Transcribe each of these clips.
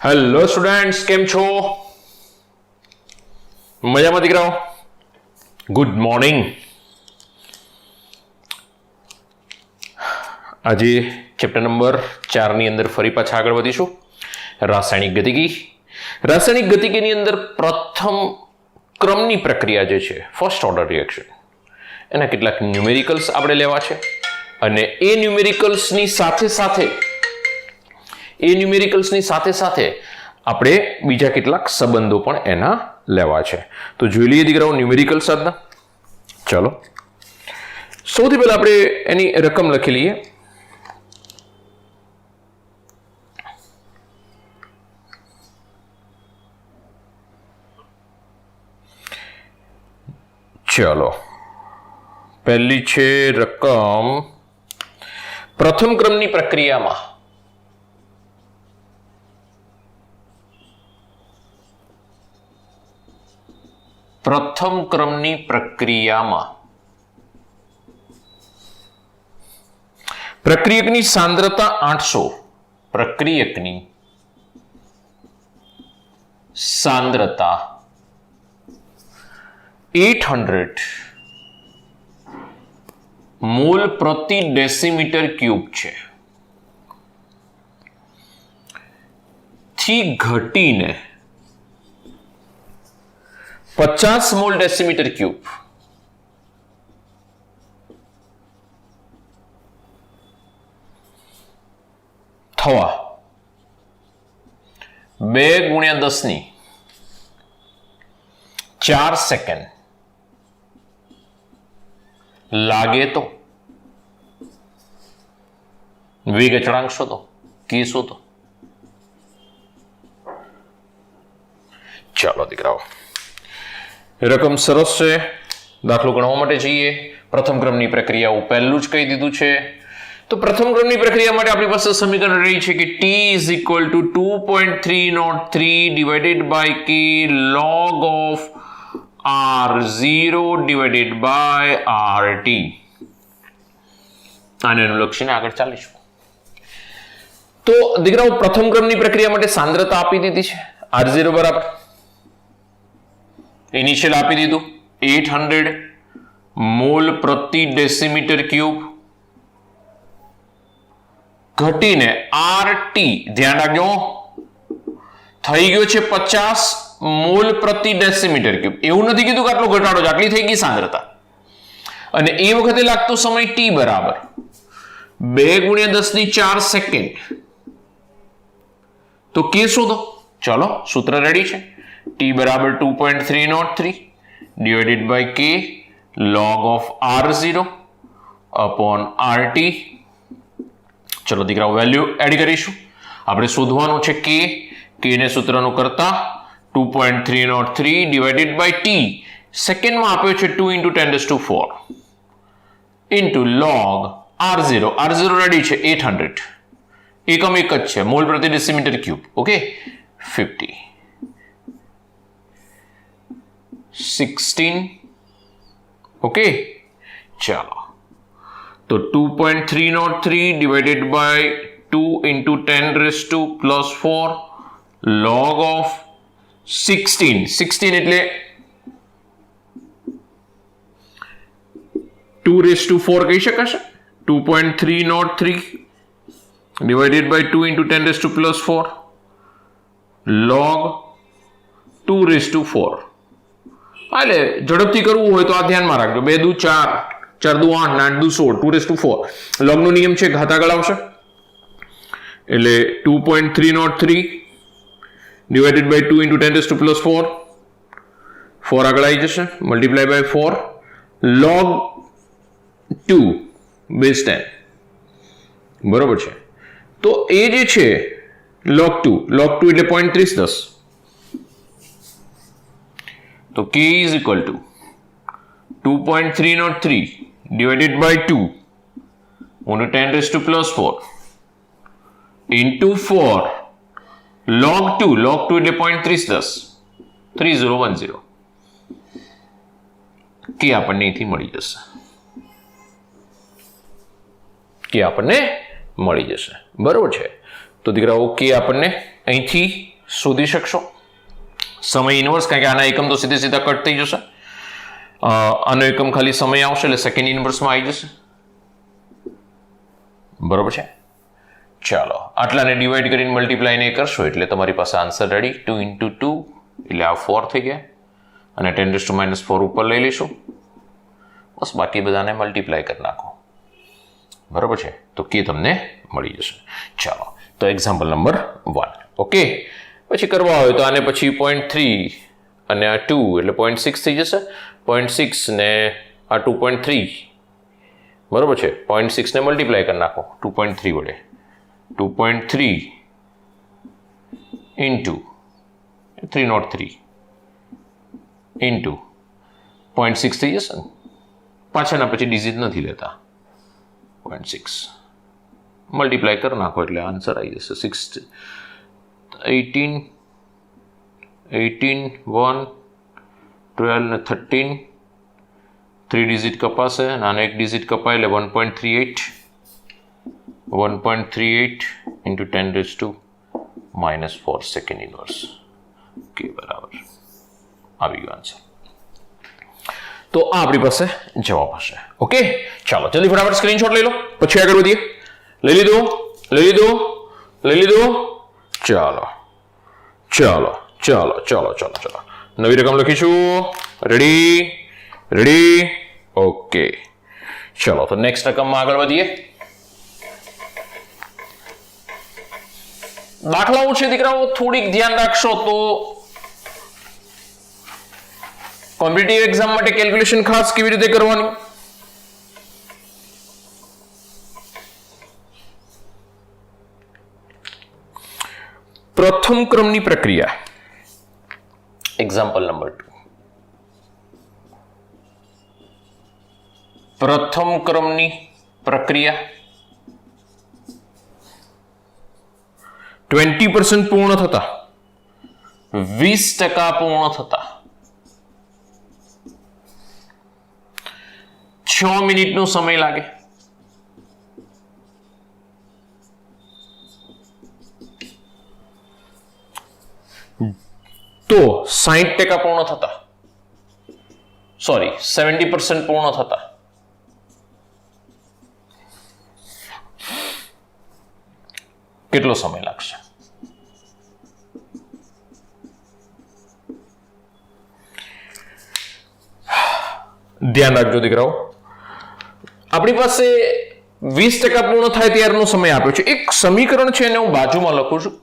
Hello students, કેમ છો? મજામાં દીકરાઓ? Good morning. આજે ચેપ્ટર નંબર 4 ની અંદર ફરી પાછા આગળ વધીશું. રાસાયણિક ગતિકી. રાસાયણિક ગતિકીની અંદર પ્રથમ ક્રમની પ્રક્રિયા જે છે, ફર્સ્ટ ઓર્ડર રિએક્શન, એના કેટલાક ન્યુમેરિકલ્સ આપણે લેવા છે અને એ ન્યુમેરિકલ્સની સાથે સાથે આપણે બીજા કેટલાક સંબંધો પણ એના લેવા છે. તો જોઈ લઈએ દીકરાઓ ન્યુમેરિકલ્સ આજના. ચલો, સૌથી પહેલા આપણે એની રકમ લખી લઈએ. ચલો, પહેલી છે રકમ. પ્રથમ ક્રમની પ્રક્રિયામાં પ્રક્રિયકની સાંદ્રતા 800. પ્રક્રિયકની સાંદ્રતા 800 મોલ પ્રતિ ડેસીમીટર ક્યુબ છે થી ઘટીને 50 મોલ ડેસીમીટર ક્યુબ થવા 2 × 10⁴ સેકન્ડ લાગે તો વેગ અચળાંક શોધો, કે શોધો. ચાલો દીકરાઓ, રકમ સરસ છે. દાખલો ગણવા માટે જઈએ. પ્રથમ ક્રમની પ્રક્રિયાઓ પહેલું જ કહી દીધું છે. તો પ્રથમ ક્રમની પ્રક્રિયા માટે આપણી પાસે સમીકરણ રહી છે કે T = 2.303 divided by K log of R0 divided by RT. આને અનુલક્ષીને આગળ ચાલીશું. તો દીકરાઓ, પ્રથમ ક્રમની પ્રક્રિયા માટે સાંદ્રતા આપી દીધી છે. R0 બરાબર ઇનિશિયલ આપી દીધું 800 મોલ પ્રતિ ડેસીમીટર ક્યુબ ઘટીને RT, ધ્યાન રાખજો, થઈ ગયો છે 50 મોલ પ્રતિ ડેસીમીટર ક્યુબ. એવું નથી કીધું કે આટલો ઘટાડો છે, આટલી થઈ ગઈ સાંદ્રતા. અને એ વખતે લાગતો સમય T બરાબર 2 × 10⁴ સેકન્ડ. તો કે શોધો. ચલો, સૂત્ર રેડી છે. T બરાબર 2.303 divided by K log of R0 upon RT. ચલો દીકરાઓ, વેલ્યુ એડ કરીશું. આપણે શોધવાનું છે K ને સૂત્રનું કરતા 2.303 ડિવાઇડેડ બાય T સેકન્ડમાં આપ્યો છે 2 × 10⁴ into log R0. R0 ready છે 800. એકમ એક જ છે, મોલ પ્રતિ ડેસીમીટર ક્યુબ. ઓકે, 50 16. ઓકે, ચાલો. તો 2.303 ડિવાઇડેડ બાય 2 × 10⁻⁴ log of 16 એટલે 2⁴ કહી શકાશે. 2.303 ડિવાઇડેડ બાય 2 × 10⁻⁴ log 2⁴. એટલે ઝડપથી કરવું હોય તો આ ધ્યાનમાં રાખજો. 2 દુ 4, 4 દુ 8, 8 દુ 16, 2⁴. લોગનો નિયમ છે, ઘાત આગળ આવશે. એટલે 2.303 ડિવાઇડેડ બાય 2 × 10⁻⁴, 4 આગળ આવી જશે, મલ્ટીપ્લાય બાય 4 log 2 બેઝ 10. બરોબર છે. તો એ જે છે log 2 એટલે 0.3010. તો K = 2.303 divided by 2 into 10⁻⁴ into 4 log 2 એટલે 0.3010 3010. કે આપણને અહીંથી મળી જશે. બરોબર છે. તો દીકરાઓ કે આપણને અહીંથી શોધી શકશો. સમય ઇન્વર્સ, કારણ કે આના એકમ તો સીધે સીધા કટ થઈ જશે. આનો એકમ ખાલી સમય આવશે એટલે સેકન્ડ ઇન્વર્સમાં આવી જશે. બરોબર છે. ચાલો, આટલાને ડિવાઈડ કરીને મલ્ટીપ્લાય નહીં કરશો એટલે તમારી પાસે આન્સર રેડી. 2 into 2 એટલે આ 4 થઈ ગયા અને 10⁻⁴ ઉપર લઈ લઈશું. બસ બાકી બધાને મલ્ટીપ્લાય કરી નાખો. બરોબર છે, તો કે તમને મળી જશે. ચાલો, તો એક્ઝામ્પલ નંબર 1. ઓકે, પછી કરવા હોય તો આને પછી 0.3 અને આ 2 એટલે 0.6 થઈ જશે. 0.6 ને આ 2.3, બરોબર છે. 0.6 ને મલ્ટીપ્લાય કરી નાખો 2.3 વડે. 2.3 into 303 into 0.6 થઈ જશે ને. પાછળના પછી ડિજિટ નથી લેતા. 0.6 મલ્ટીપ્લાય કરી નાખો એટલે આન્સર આવી જશે 6, 18, 1, 12 ને 13, 3 ડિજિટ કપાશે, નાનો એક ડિજિટ કપાય એટલે 1.38 into 10⁻⁴ સેકન્ડ ઇન્વર્સ. ઓકે, બરાબર આવી ગયો આન્સર. તો આ આપણી પાસે જવાબ હશે. ઓકે, ચાલો જલ્દી ફટાફટ સ્ક્રીનશોટ લઈ લો, પછી આગળ વધીએ. લઈ લીધો. ચાલો ચાલો ચાલો ચાલો ચાલો ચાલો નવી રકમ લખીશું. રેડી. ઓકે, ચાલો તો નેક્સ્ટ રકમમાં આગળ વધીએ. દાખલાઓ છે દીકરાઓ, થોડીક ધ્યાન રાખશો તો કોમ્પિટિટિવ એક્ઝામ માટે કેલ્ક્યુલેશન ખાસ કેવી રીતે કરવાની. પ્રથમ ક્રમની પ્રક્રિયા, એક્ઝામ્પલ નંબર 2. પ્રથમ ક્રમની પ્રક્રિયા 20% પૂર્ણ થતા 20% પૂર્ણ થતા 6 મિનિટનો સમય લાગે. તો 60% પૂર્ણ થતા, 70% પૂર્ણ થતા કેટલો સમય લાગશે? ધ્યાન રાખજો દીકરાઓ, આપણી પાસે 20% પૂર્ણ થાય ત્યારનો સમય આપ્યો છે. એક સમીકરણ છે એને હું બાજુમાં લખું છું,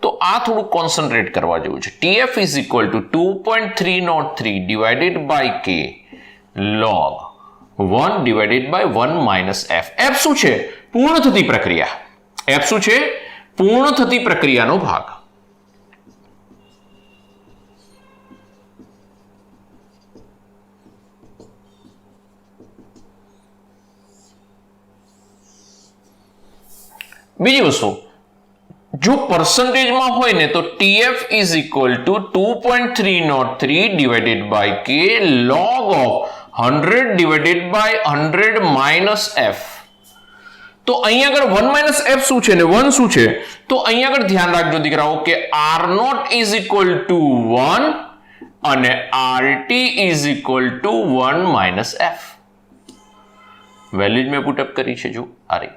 તો આ થોડું કોન્સન્ટ્રેટ કરવા જેવું છે. TF is equal to 2.303 divided by K log 1 divided by 1 minus F. F શું છે? પૂર્ણ થતી પ્રક્રિયા. F શું છે? પૂર્ણ થતી પ્રક્રિયાનો ભાગ. બીજી વસ્તુ, જો પર્સન્ટેજમાં હોય ને તો TF is equal to 2.303 divided by K log of 100 divided by 100 minus F. તો અહીંયા આગળ 1 minus F શું છે ને 1 શું છે? તો અહીંયા આગળ ધ્યાન રાખજો દીકરાઓ કે R0 is equal to 1 અને RT is equal to 1 minus F. Value મેં પુટ અપ કરી છે, જો આ રહી.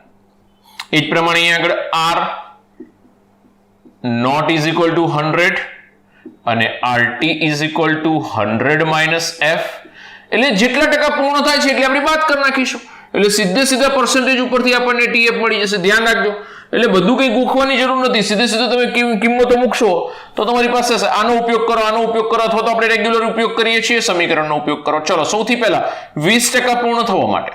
એ જ પ્રમાણે અહીંયા આગળ R not is equal to 100 અને RT is equal to 100 minus F. એટલે જેટલા ટકા પૂર્ણ થાય છે એટલે આપણે વાત કરી નાખીશું. એટલે સીધા પર્સન્ટેજ ઉપરથી આપણને TF મળી જશે. ધ્યાન રાખજો, એટલે બધું કંઈ ગોખવાની જરૂર નથી. સીધું તમે કિંમતો મૂકશો તો તમારી પાસે આનો ઉપયોગ કરો અથવા તો આપણે રેગ્યુલર ઉપયોગ કરીએ છીએ સમીકરણનો ઉપયોગ કરો. ચલો, સૌથી પહેલા 20% પૂર્ણ થવા માટે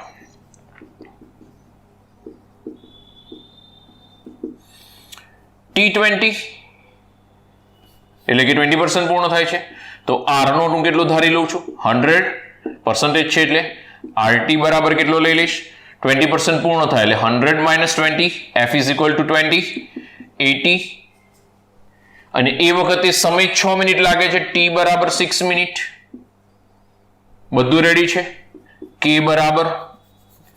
T20 એટલે કે 20% પૂર્ણ થાય છે, તો R નો હું કેટલો ધારી લઉં છું? 100% છે એટલે RT બરાબર કેટલો લઈ લઈશ? 20% પૂર્ણ થાય એટલે 100 minus 20, F is equal to 20, 80. અને એ વખતે સમય 6 મિનિટ લાગે છે, T બરાબર 6 મિનિટ. બધું રેડી છે. K બરાબર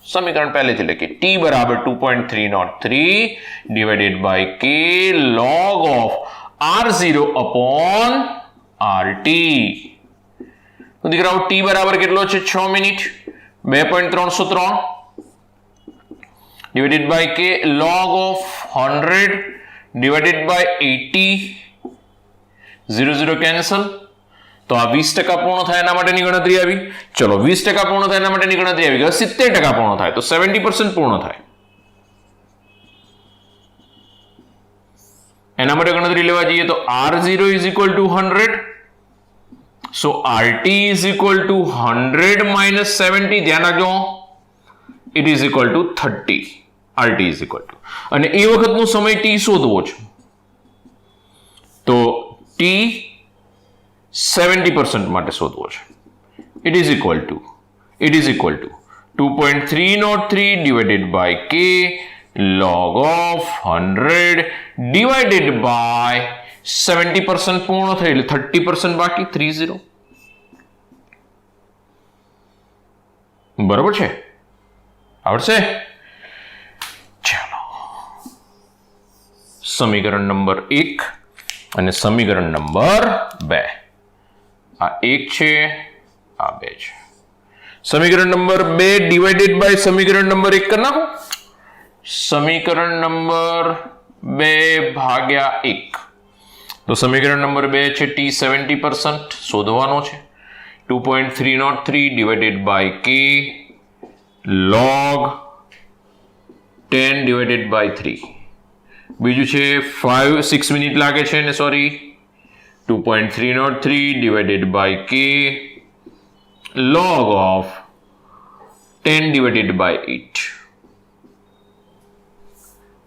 સમીકરણ પહેલેથી લખીએ t બરાબર 2.303 divided by k log of r0 upon rt. તો દીકરાઓ t બરાબર કેટલો છે 6 minute 2.303 divided by k log of 100 divided by 80 0 0 cancel. તો આ 20% પૂર્ણ થાય એના માટેની ગણતરી આવી. ચલો 20% પૂર્ણ થાય એના માટેની ગણતરી આવી. 70% પૂર્ણ થાય તો 70% પૂર્ણ થાય એના માટે ગણતરી લેવા જઈએ તો r0 is equal to 100. so rt is equal to 100 minus 70. ધ્યાન રાખજો, it is equal to 30. rt is equal to, અને એ વખતનો સમય t શોધવો છે તો t 70% માટે શોધવો છે. it is equal to 2.303 divided by k log of 100 divided by 70% પૂર્ણ થઈ એટલે 30% બાકી 30. બરાબર છે? આવડશે? ચાલો સમીકરણ નંબર 1 અને સમીકરણ નંબર 2. આ 1 છે, આ 2 છે. સમીકરણ નંબર 2 ડિવાઇડેડ બાય સમીકરણ નંબર 1 કરી નાખો. સમીકરણ નંબર 2 ભાગ્યા 1. તો સમીકરણ નંબર 2 છે t 70% શોધવાનો છે. 2.303 divided by k log 10 divided by 3. બીજું છે 6 મિનિટ લાગે છે ને sorry 2.303 divided by k log of 10 divided by 8.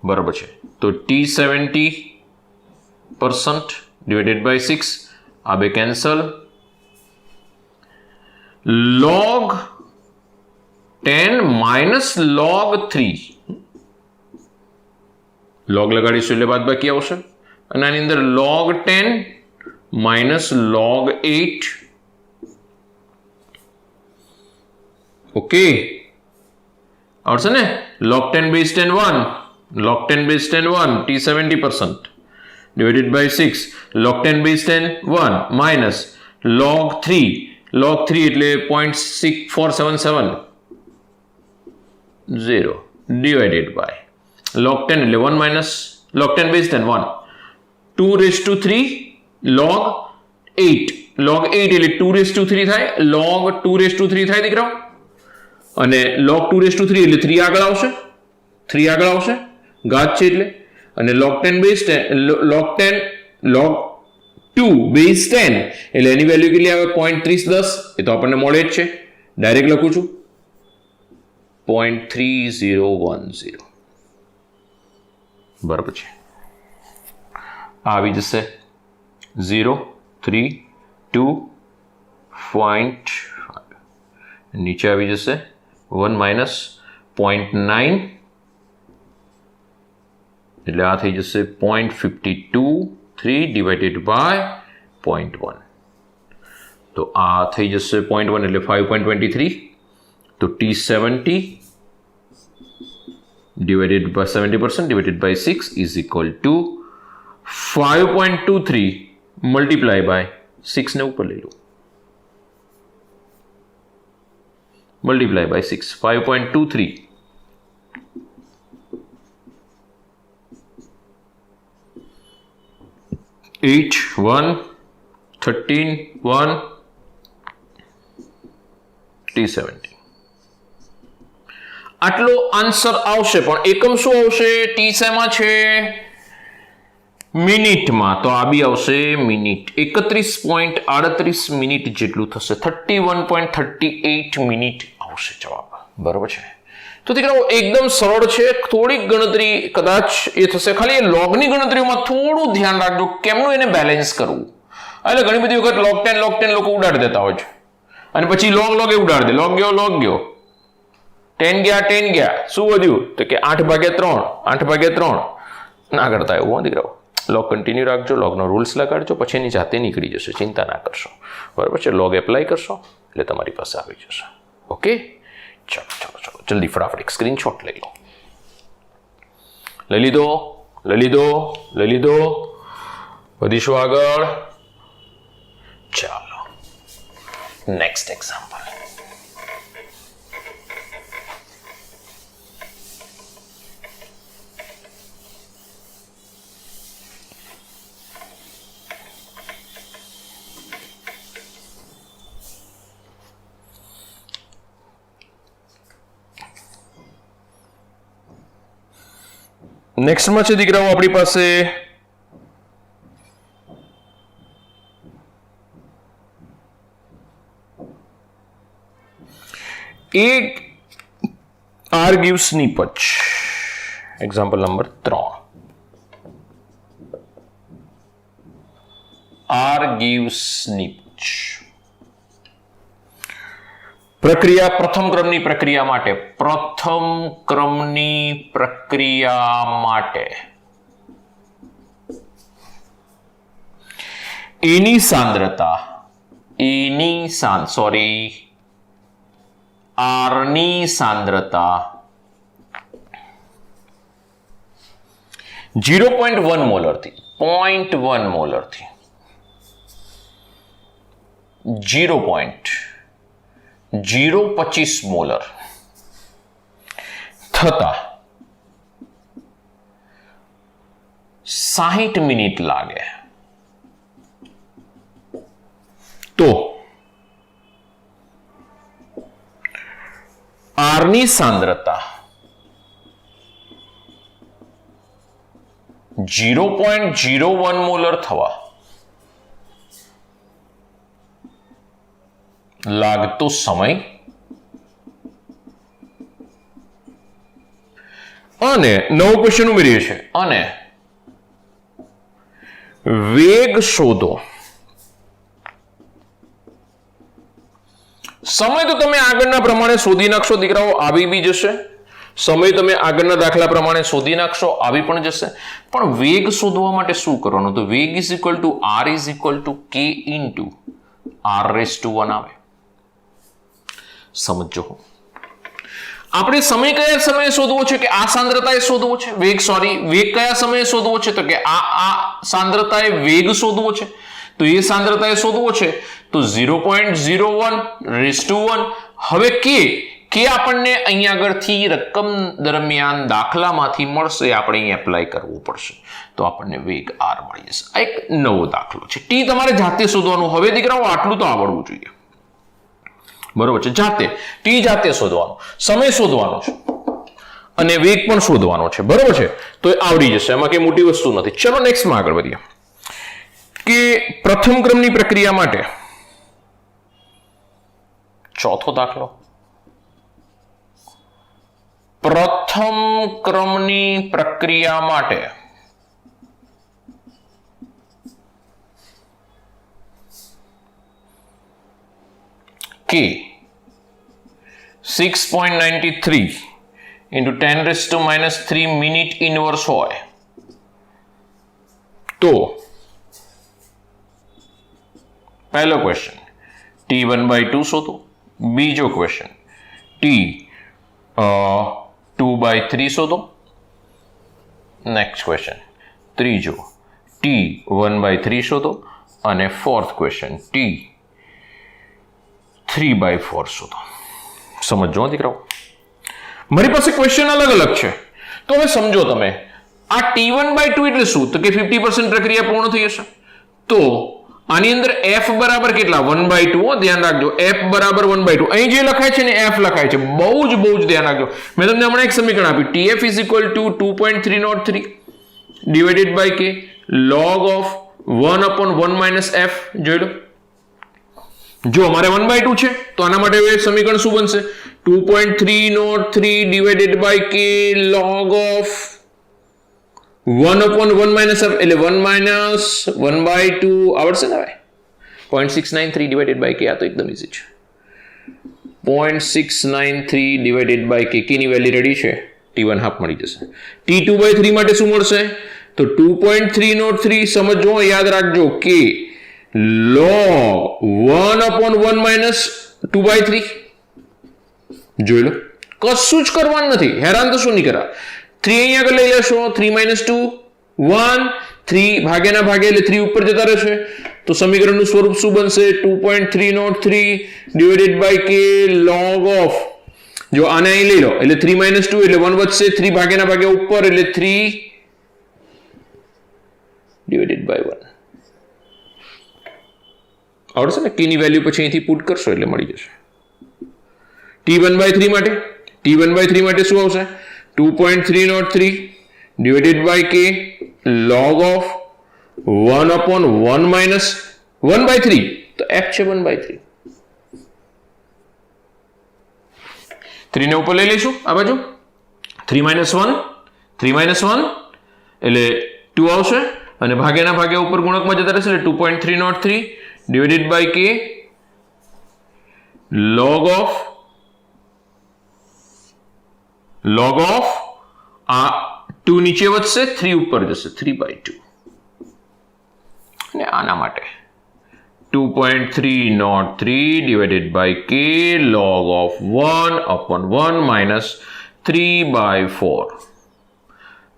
બરાબર છે? તો t 70% divided by 6 આ બે cancel. log 10 minus log 3 log લગાડીશું એટલે બાદબાકી આવશે અને આની અંદર log 10 minus log 8. ઓકે, આવડશે ને? log 10 base 10 1, log 10 base 10 1 t 70% divided by 6 log 10 base 10 1 minus log 3 એટલે 0.6477 0 divided by log 10 એટલે 1 minus log 10 base 10 1 2 raised to 3 log 8 એટલે 2 raised to 3 થાય, log 2 raised to 3 થાય દીકરાઓ, અને log 2 raised to 3 એટલે 3 આગળ આવશે ઘાત છે એટલે, અને log 10 base 10 log 2 base 10 એટલે એની વેલ્યુ કેટલી આવે 0.3010. એ તો આપણને મળે જ છે, ડાયરેક્ટ લખું છું 0.3010. બરાબર છે? આવી જશે 0 3 2 0.5 નીચે આવી જશે 1 minus 0.9 એટલે આ થઈ જશે 0.523 divided by 0.1. તો આ થઈ જશે 0.1 એટલે 5.23. તો t 70 divided by 70% divided by 6 is equal to 5.23 multiply by 6 ને ઉપર લઈ લો, multiply by 6 5.23 8 1 13 1 t70. આટલો આન્સર આવશે, પણ એકમ શું આવશે? ટી શેમાં છે? મિનિટમાં. તો આ બી આવશે મિનિટ. 31.38 મિનિટ જેટલું થશે. 31.38 મિનિટ આવશે જવાબ. બરોબર છે? તો દીકરાઓ એકદમ સરળ છે. થોડીક ગણતરી કદાચ એ થશે, ખાલી એ લોગની ગણતરીઓમાં થોડું ધ્યાન રાખજો કેમનું એને બેલેન્સ કરવું. એટલે ઘણી બધી વખત log 10 લોકો ઉડાડી દેતા હોય છે, અને પછી log એ ઉડાડી દે. log ગયો 10 ગયા, શું વધ્યું? તો કે 8/3 ના કરતા એવું. દીકરાઓ log કન્ટિન્યુ રાખજો, logનો રૂલ્સ લગાડજો, પછી એની જાતે નીકળી જશે, ચિંતા ના કરશો. બરાબર છે? log એપ્લાય કરશો એટલે તમારી પાસે આવી જશે. ઓકે, ચલો. જલ્દી ફટાફટ એક સ્ક્રીનશોટ લઈ લો. લઈ લીધો. વધીશું આગળ. ચાલો નેક્સ્ટ એક્ઝામ્પલ. નેક્સ્ટમાં છે દીકરાઓ આપણી પાસે એક R gives નીપજ. Example number 3. R gives નીપજ. પ્રક્રિયા પ્રથમ ક્રમની પ્રક્રિયા માટે એની સાંદ્રતા R ની સાંદ્રતા 0.1 મોલરથી 0.1 મોલરથી 0.025 મોલર થતા 60 મિનિટ લાગે તો R ની સાંદ્રતા 0.01 મોલર થવા લાગતો સમય અને નવો ક્વેશ્ચન ઉમેર્યો છે અને વેગ શોધો. સમય તો તમે આગળના પ્રમાણે શોધી નાખશો દીકરાઓ, આવી બી જશે. સમય તમે આગળના દાખલા પ્રમાણે શોધી નાખશો, આવી પણ જશે. પણ વેગ શોધવા માટે શું કરવાનું? તો વેગ is equal two R is equal to K into R⁻1 આવે. સમજો, આપણે સમય કયા સમયે શોધવો છે? કે આ સાંદ્રતાએ શોધવો છે. વેગ કયા સમયે શોધવો છે? તો કે આ સાંદ્રતાએ વેગ શોધવો છે. તો એ સાંદ્રતાએ શોધવો છે તો 0.01:1. હવે કે આપણને અહીંયા આગળથી રકમ દરમિયાન દાખલામાંથી મળશે, આપણે અહીં એપ્લાય કરવું પડશે તો આપણને વેગ R મળી જશે. આ એક નવો દાખલો છે. ટી તમારે જાતે શોધવાનું. હવે દીકરાઓ આટલું તો આવડવું જોઈએ, બરોબર છે. ટી જાતે શોધવાનું, સમય શોધવાનો છે અને વેગ પણ શોધવાનો છે, બરોબર છે. તો એ આવડી જશે, એમાં કઈ મોટી વસ્તુ નથી. ચલો નેક્સ્ટમાં આગળ વધીએ કે પ્રથમ ક્રમની પ્રક્રિયા માટે ચોથો દાખલો. પ્રથમ ક્રમની પ્રક્રિયા માટે K 6.93 into 10⁻³ મિનિટ ઇનવર્સ હોય તો પહેલો ક્વેશ્ચન T1/2 શોધો. બીજો ક્વેશ્ચન T2/3 શોધો. નેક્સ્ટ ક્વેશ્ચન ત્રીજો T1/3 શોધો અને ફોર્થ ક્વેશ્ચન T3/4 શોધો. સમજો દીકરાઓ, મારી પાસે ક્વેશ્ચન અલગ અલગ છે તો હવે સમજો તમે. આ T1/2 એટલે શું? તો કે 50% પ્રક્રિયા પૂર્ણ થઈ હશે. તો આની અંદર f બરાબર કેટલા? 1/2. ધ્યાન રાખજો, f બરાબર 1/2. અહીં જે લખાય છે ને f લખાય છે, બહુ જ ધ્યાન રાખજો. મેં તમને હમણાં એક સમીકરણ આપ્યું, TF is equal to 2.303 divided by K log of 1/1 - f. જોઈ લો, જો અમારે 1/2 છે તો આના માટે સમીકરણ શું બનશે? 2.303 divided by K log of 1/1 - f એટલે 1 - 1/2 આવડશે ને ભાઈ? 0.693 ડિવાઇડેડ બાય K. આ તો એકદમ ઇઝી છે. 0.693 ડિવાઇડેડ બાય K. ની વેલ્યુ રેડી છે, T1/2 મળી જશે. T2/3 માટે શું મળશે? તો 2.303 સમજો, યાદ રાખજો, K log 1/1 - 2/3. જોઈ લો, કશું જ કરવાનું નથી, હેરાન તો શું નહીં કરા. 3 અહીંયા આગળ લઈ લેશો, 3 - 2 1, 3 ભાગ્યાના ભાગે એટલે 3 ઉપર જતા રહેશે. તો સમીકરણનું સ્વરૂપ શું બનશે? 2.303 divided by k log of, જો આને અહીં લઈ લો એટલે 3 - 2 એટલે 1 વધશે, 3 ભાગ્યાના ભાગે ઉપર એટલે 3 ડિવાઇડેડ બાય 1. આવડશે ને? k ની વેલ્યુ પછી અહીંથી પુટ કરશો એટલે મળી જશે. t1/3 માટે, t1/3 માટે શું આવશે? 2.303 divided by k log of 1/1 minus 1/3. તો f છે 1/3. 3 ને ઉપર લઈ લઈશું આ બાજુ. 3 - 1 એટલે 2 આવશે અને ભાગ્યાના ભાગે ઉપર ગુણકમાં જતા રહેશે એટલે 2.303 divided by k log of આ 2 નીચે વધશે, 3 ઉપર જશે, 3/2. અને આના માટે 2.303 divided by k log of 1/1 minus 3/4.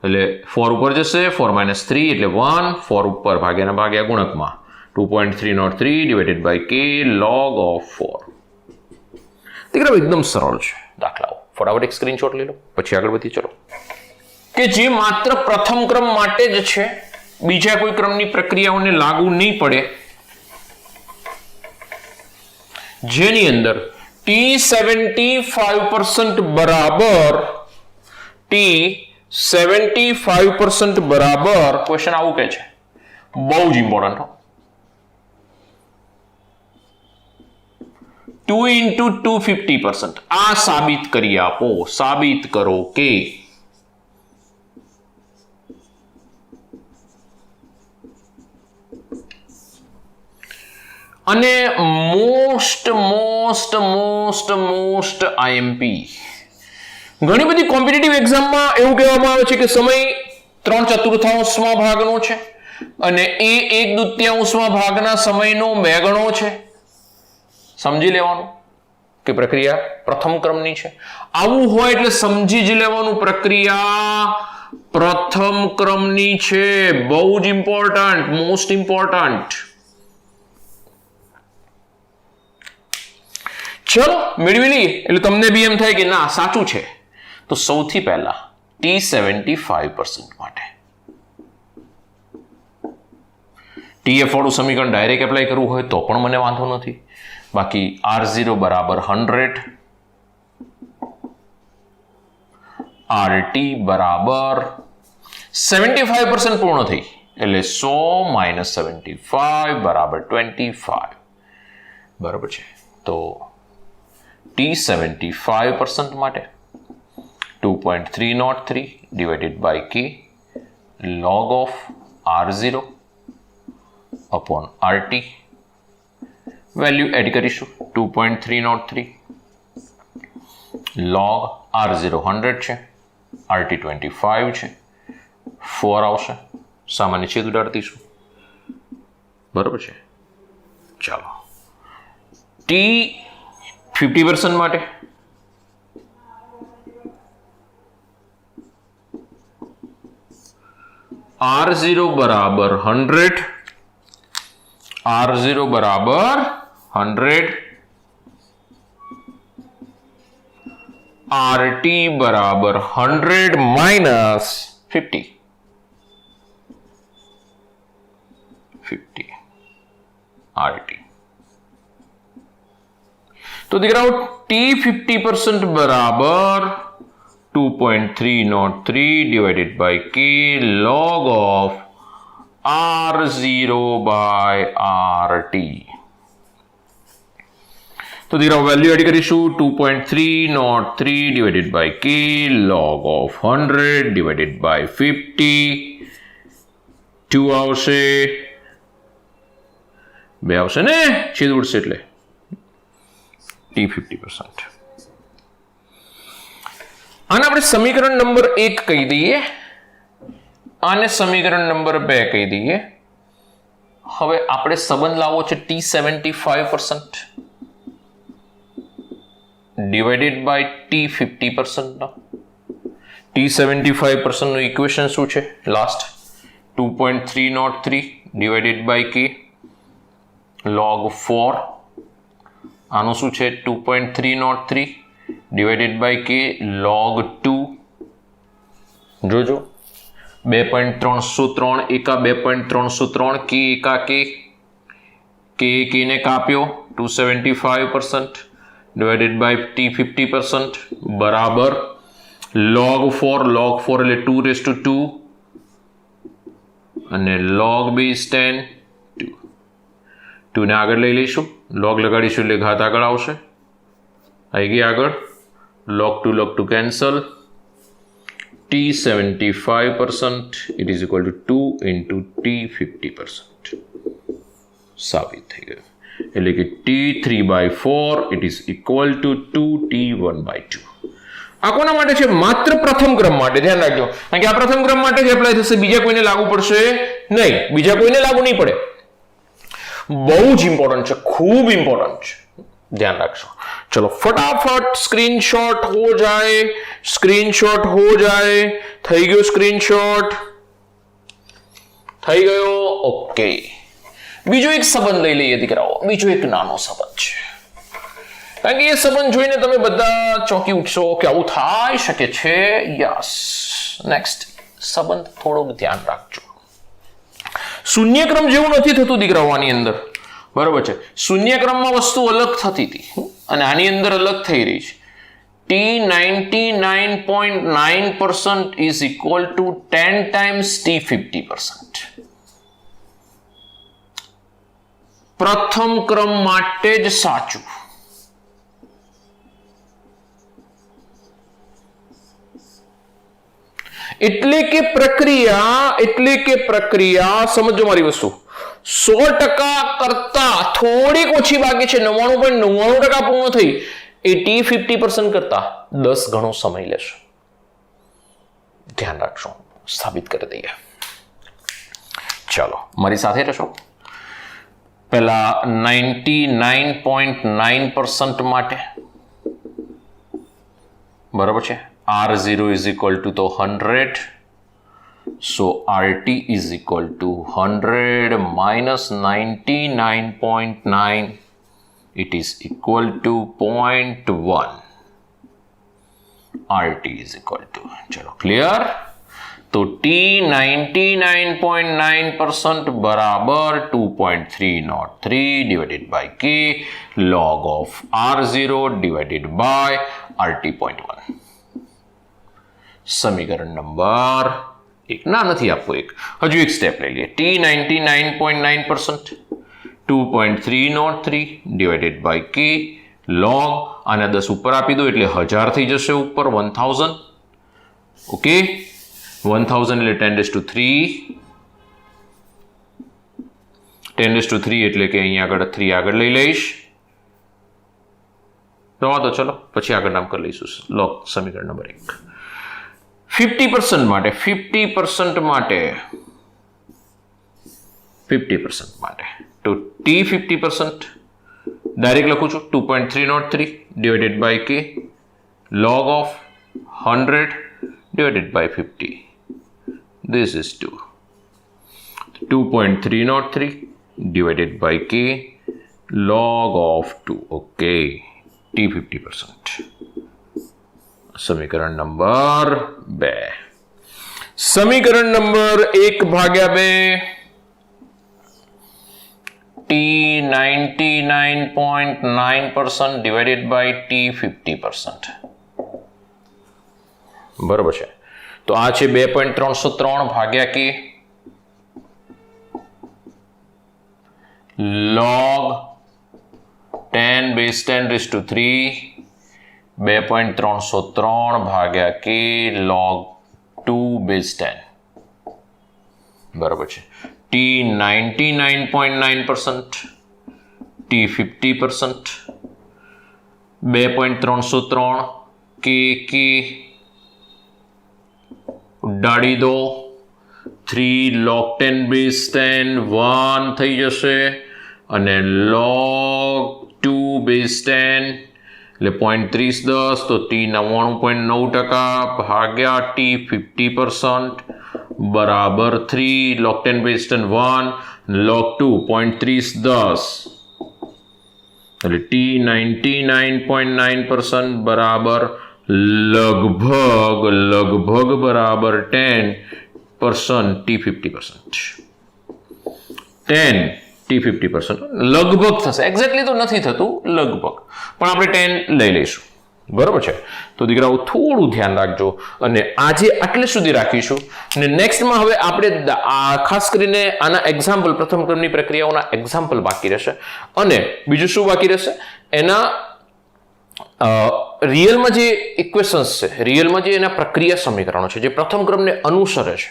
એટલે 4 ઉપર જશે, 4 - 3 એટલે 1, 4 ઉપર ભાગ્યાના ભાગ્યા ગુણકમાં 2.303 divided by k log of 4. દીકરા એકદમ સરળ છે દાખલાઓ. ફટાફટ એક સ્ક્રીનશોટ લઈ લો પછી આગળ વધી ચલો. કે જે માત્ર પ્રથમ ક્રમ માટે જ છે, બીજા કોઈ ક્રમની પ્રક્રિયાઓને લાગુ નહીં પડે, જેની અંદર T75% બરાબર ક્વેશ્ચન આવું કહે છે, બહુ જ ઇમ્પોર્ટન્ટ હો. 2 × 250%. આ સાબિત કરી આપો, સાબિત કરો કે અને મોસ્ટ IMP ઘણી બધી કોમ્પિટિટિવ એક્ઝામમાં એવું કહેવામાં આવે છે કે સમય 3/4 ભાગનો છે અને એ 1/2 ભાગના સમયનો 2 ગણો છે. સમજી લેવાનું કે પ્રક્રિયા પ્રથમ ક્રમની છે. આવું હોય એટલે સમજી જ લેવાનું પ્રક્રિયા પ્રથમ ક્રમની છે. બહુ જ ઇમ્પોર્ટન્ટ, મોસ્ટ ઇમ્પોર્ટન્ટ. ચલો મેળવી લઈએ એટલે તમને બી એમ થાય કે ના સાચું છે. તો સૌથી પહેલા T75% માટે TF વાળું સમીકરણ ડાયરેક્ટ એપ્લાય કરવું હોય તો પણ મને વાંધો નથી. બાકી R0 બરાબર 100, RT બરાબર 75% પૂર્ણ થઈ એટલે 100 - 75 બરાબર 25 બરાબર છે. તો T75% માટે 2.303 divided by k log of R0 upon RT. Value add કરીશું. 2.303 log R0 100 છે, RT 25 છે, 4 આવશે, સામાન્ય છેદ ઉડાડતીશું. બરોબર છે. ચાલો T50% માટે R0 બરાબર 100, R0 બરાબર 100, RT બરાબર 100 minus 50 RT. તો દીકરાઓ T50% બરાબર 2.303 divided by k log of R0 by RT. તો દીકરાઓ વેલ્યુ એડ કરીશું. 2.303 divided by k log of 100 divided by 50. 2 આવશે, 2 આવશે ને, છેદ ઉડશે એટલે T50%. આને આપણે સમીકરણ નંબર 1 કહી દઈએ, આને સમીકરણ નંબર 2 કહી દઈએ. હવે આપણે સંબંધ લાવવો છે T75%. ડિવાઇડેડ બાય ટી 50%નો ટી 75% નું ઇક્વેશન શું છે last 2.303 divided by k log 4 આનું શું છે 2.303 ડિવાઇડેડ બાય કે log 2 જોજો 2.303 એકા 2.303 કે એકા કે ને કાપ્યો 275% ડિવાઇડેડ બાય ટી 50% બરાબર log 4 એટલે 2 રેઝ ટુ 2 અને log બેઝ 10 2 ને આગળ લઈ લઈશું log લગાડીશું એટલે ઘાત આગળ આવશે આવી ગઈ આગળ log 2 cancel T 75% it is equal to 2 into T 50% સાબિત થઈ ગયું એટલે કે T 3/4 it is equal to 2 T 1/2 આ કોના માટે છે માત્ર પ્રથમ ક્રમ માટે ધ્યાન રાખજો કારણ કે આ પ્રથમ ક્રમ માટે જ એપ્લાય થશે બીજા કોઈને લાગુ પડશે નહીં બીજા કોઈને લાગુ નહીં પડે બહુ જ ઇમ્પોર્ટન્ટ છે खूब इम्पोर्टेंट છે ध्यान रखो चलो फटाफट स्क्रीनशॉट हो जाए થઈ ગયો સ્ક્રીનશોટ થઈ ગયો ઓકે બીજો એક સંબંધ લઈ લઈએ દીકરાઓ બીજો એક નાનો સંબંધ છે કારણ કે એ સંબંધ જોઈને તમે બધા ચોંકી ઉઠશો કે આવું થઈ શકે છે યસ નેક્સ્ટ સંબંધ થોડોક ધ્યાન રાખજો શૂન્યક્રમ જેવું નથી થતું દીકરાઓ આની અંદર બરોબર છે શૂન્યક્રમમાં વસ્તુ અલગ થતી હતી અને આની અંદર અલગ થઈ રહી છે T 99.9% is equal to 10 times T 50%. પ્રથમ ક્રમ માટે જ સાચું એટલે કે પ્રક્રિયા સમજો મારી વસ્તુ 100% કરતા થોડીક ઓછી બાકી છે 99.99% પૂર્ણ થઈ એ ટી 50% કરતા 10 ગણો સમય લેશે ધ્યાન રાખજો સાબિત કરી દઈએ ચાલો મારી સાથે રહેશો પહેલા 99.9% માટે બરાબર છે R0 is equal to 100 so RT is equal to 100 minus 99.9 it is equal to 0.1 RT is equal to चलो क्लियर तो T 99.9% बराबर 2.303 divided by K log of R0 divided by RT.1 समीकरण नंबर एक ना नहीं आपको एक हजू एक स्टेप ले लिए T 99.9% 2.303 divided by K log आने 10 ऊपर आपी दो એટલે 1000 થઈ જશે ઉપર 1000 ઓકે 1000 એટલે 10 to 3 એટલે કે અહીં આગળ 3 આગળ લઈ લઈશ રવા દો ચલો પછી આગળ નામ કરી લઈશું log સમીકરણ નંબર 1 50% માટે તો T 50% डायरेक्ट લખું છું 2.303 divided by K log of 100 divided by 50 this is 2.303 divided by K log of 2 okay T 50% समीकरण नंबर 2 समीकरण number 1/2 T 99.9% divided by T 50% बराबर है तो आ छे 2.303 भाग्या के log 10 base 10 raised to 3 2.303 भाग्या के log 2 base 10 बराबर है T 99.9% T 50% 2.303 के ઉડાડી દો 3 log 10 base 10 1 થઈ જશે અને log 2 base 10 એટલે 0.30 તો ટી 99.9% ભાગ્યા ટી 50% બરાબર 3 log 10 base 1 log 2 0.30 એટલે ટી 99.9% બરાબર લગભગ બરાબર 10% ટી 50%. 10 ટી 50% લગભગ થશે, એક્ઝેક્ટલી તો નથી થતું, લગભગ, પણ આપણે 10 લઈ લઈશું. બરોબર છે. તો દીકરાઓ થોડું ધ્યાન રાખજો અને આજે આટલે સુધી રાખીશું અને નેક્સ્ટમાં હવે આપણે ખાસ કરીને આના એક્ઝામ્પલ, પ્રથમ ક્રમની પ્રક્રિયાઓના એક્ઝામ્પલ બાકી રહેશે અને બીજું શું બાકી રહેશે, એના રિયલમાં જે ઇક્વેશન્સ છે, રિયલમાં જે એના પ્રક્રિયા સમીકરણો છે જે પ્રથમ ક્રમને અનુસરે છે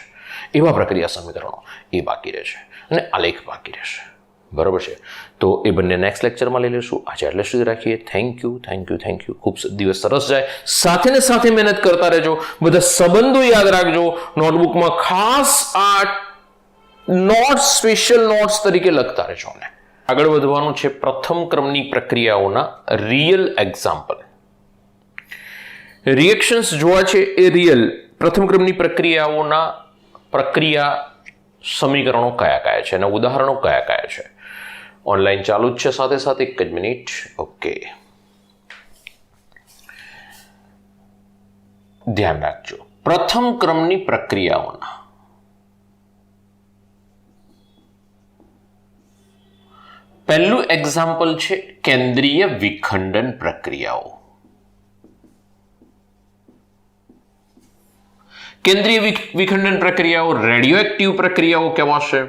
એવા પ્રક્રિયા સમીકરણો એ બાકી રહેશે અને આલેખ બાકી રહેશે. બરોબર છે. તો એ બંને નેક્સ્ટ લેક્ચરમાં લઈ લઈશું. આજે એટલે સુધી રાખીએ. Thank you. ખૂબ દિવસ સરસ જાય. સાથે ને સાથે મહેનત કરતા રહેજો. બધા સંબંધો યાદ રાખજો. નોટબુકમાં ખાસ આ નોટ્સ, સ્પેશિયલ નોટ્સ તરીકે લખતા રહેજો. આગળ વધવાનું છે પ્રથમ ક્રમની પ્રક્રિયાઓના રિયલ એક્ઝામ્પલ. રિએક્શન્સ જોવા છે એ રિયલ પ્રથમ ક્રમની પ્રક્રિયાઓના પ્રક્રિયા સમીકરણો કયા કયા છે અને ઉદાહરણો કયા કયા છે. ઓનલાઈન ચાલુ જ છે સાથે સાથે, એક જ મિનિટ. ઓકે, ધ્યાન રાખજો. પ્રથમ ક્રમની પ્રક્રિયાઓના પહેલું એક્ઝામ્પલ છે કેન્દ્રીય વિખંડન પ્રક્રિયાઓ. કેન્દ્રીય વિખંડન પ્રક્રિયાઓ રેડિયોએક્ટિવ પ્રક્રિયાઓ કહેવાશે.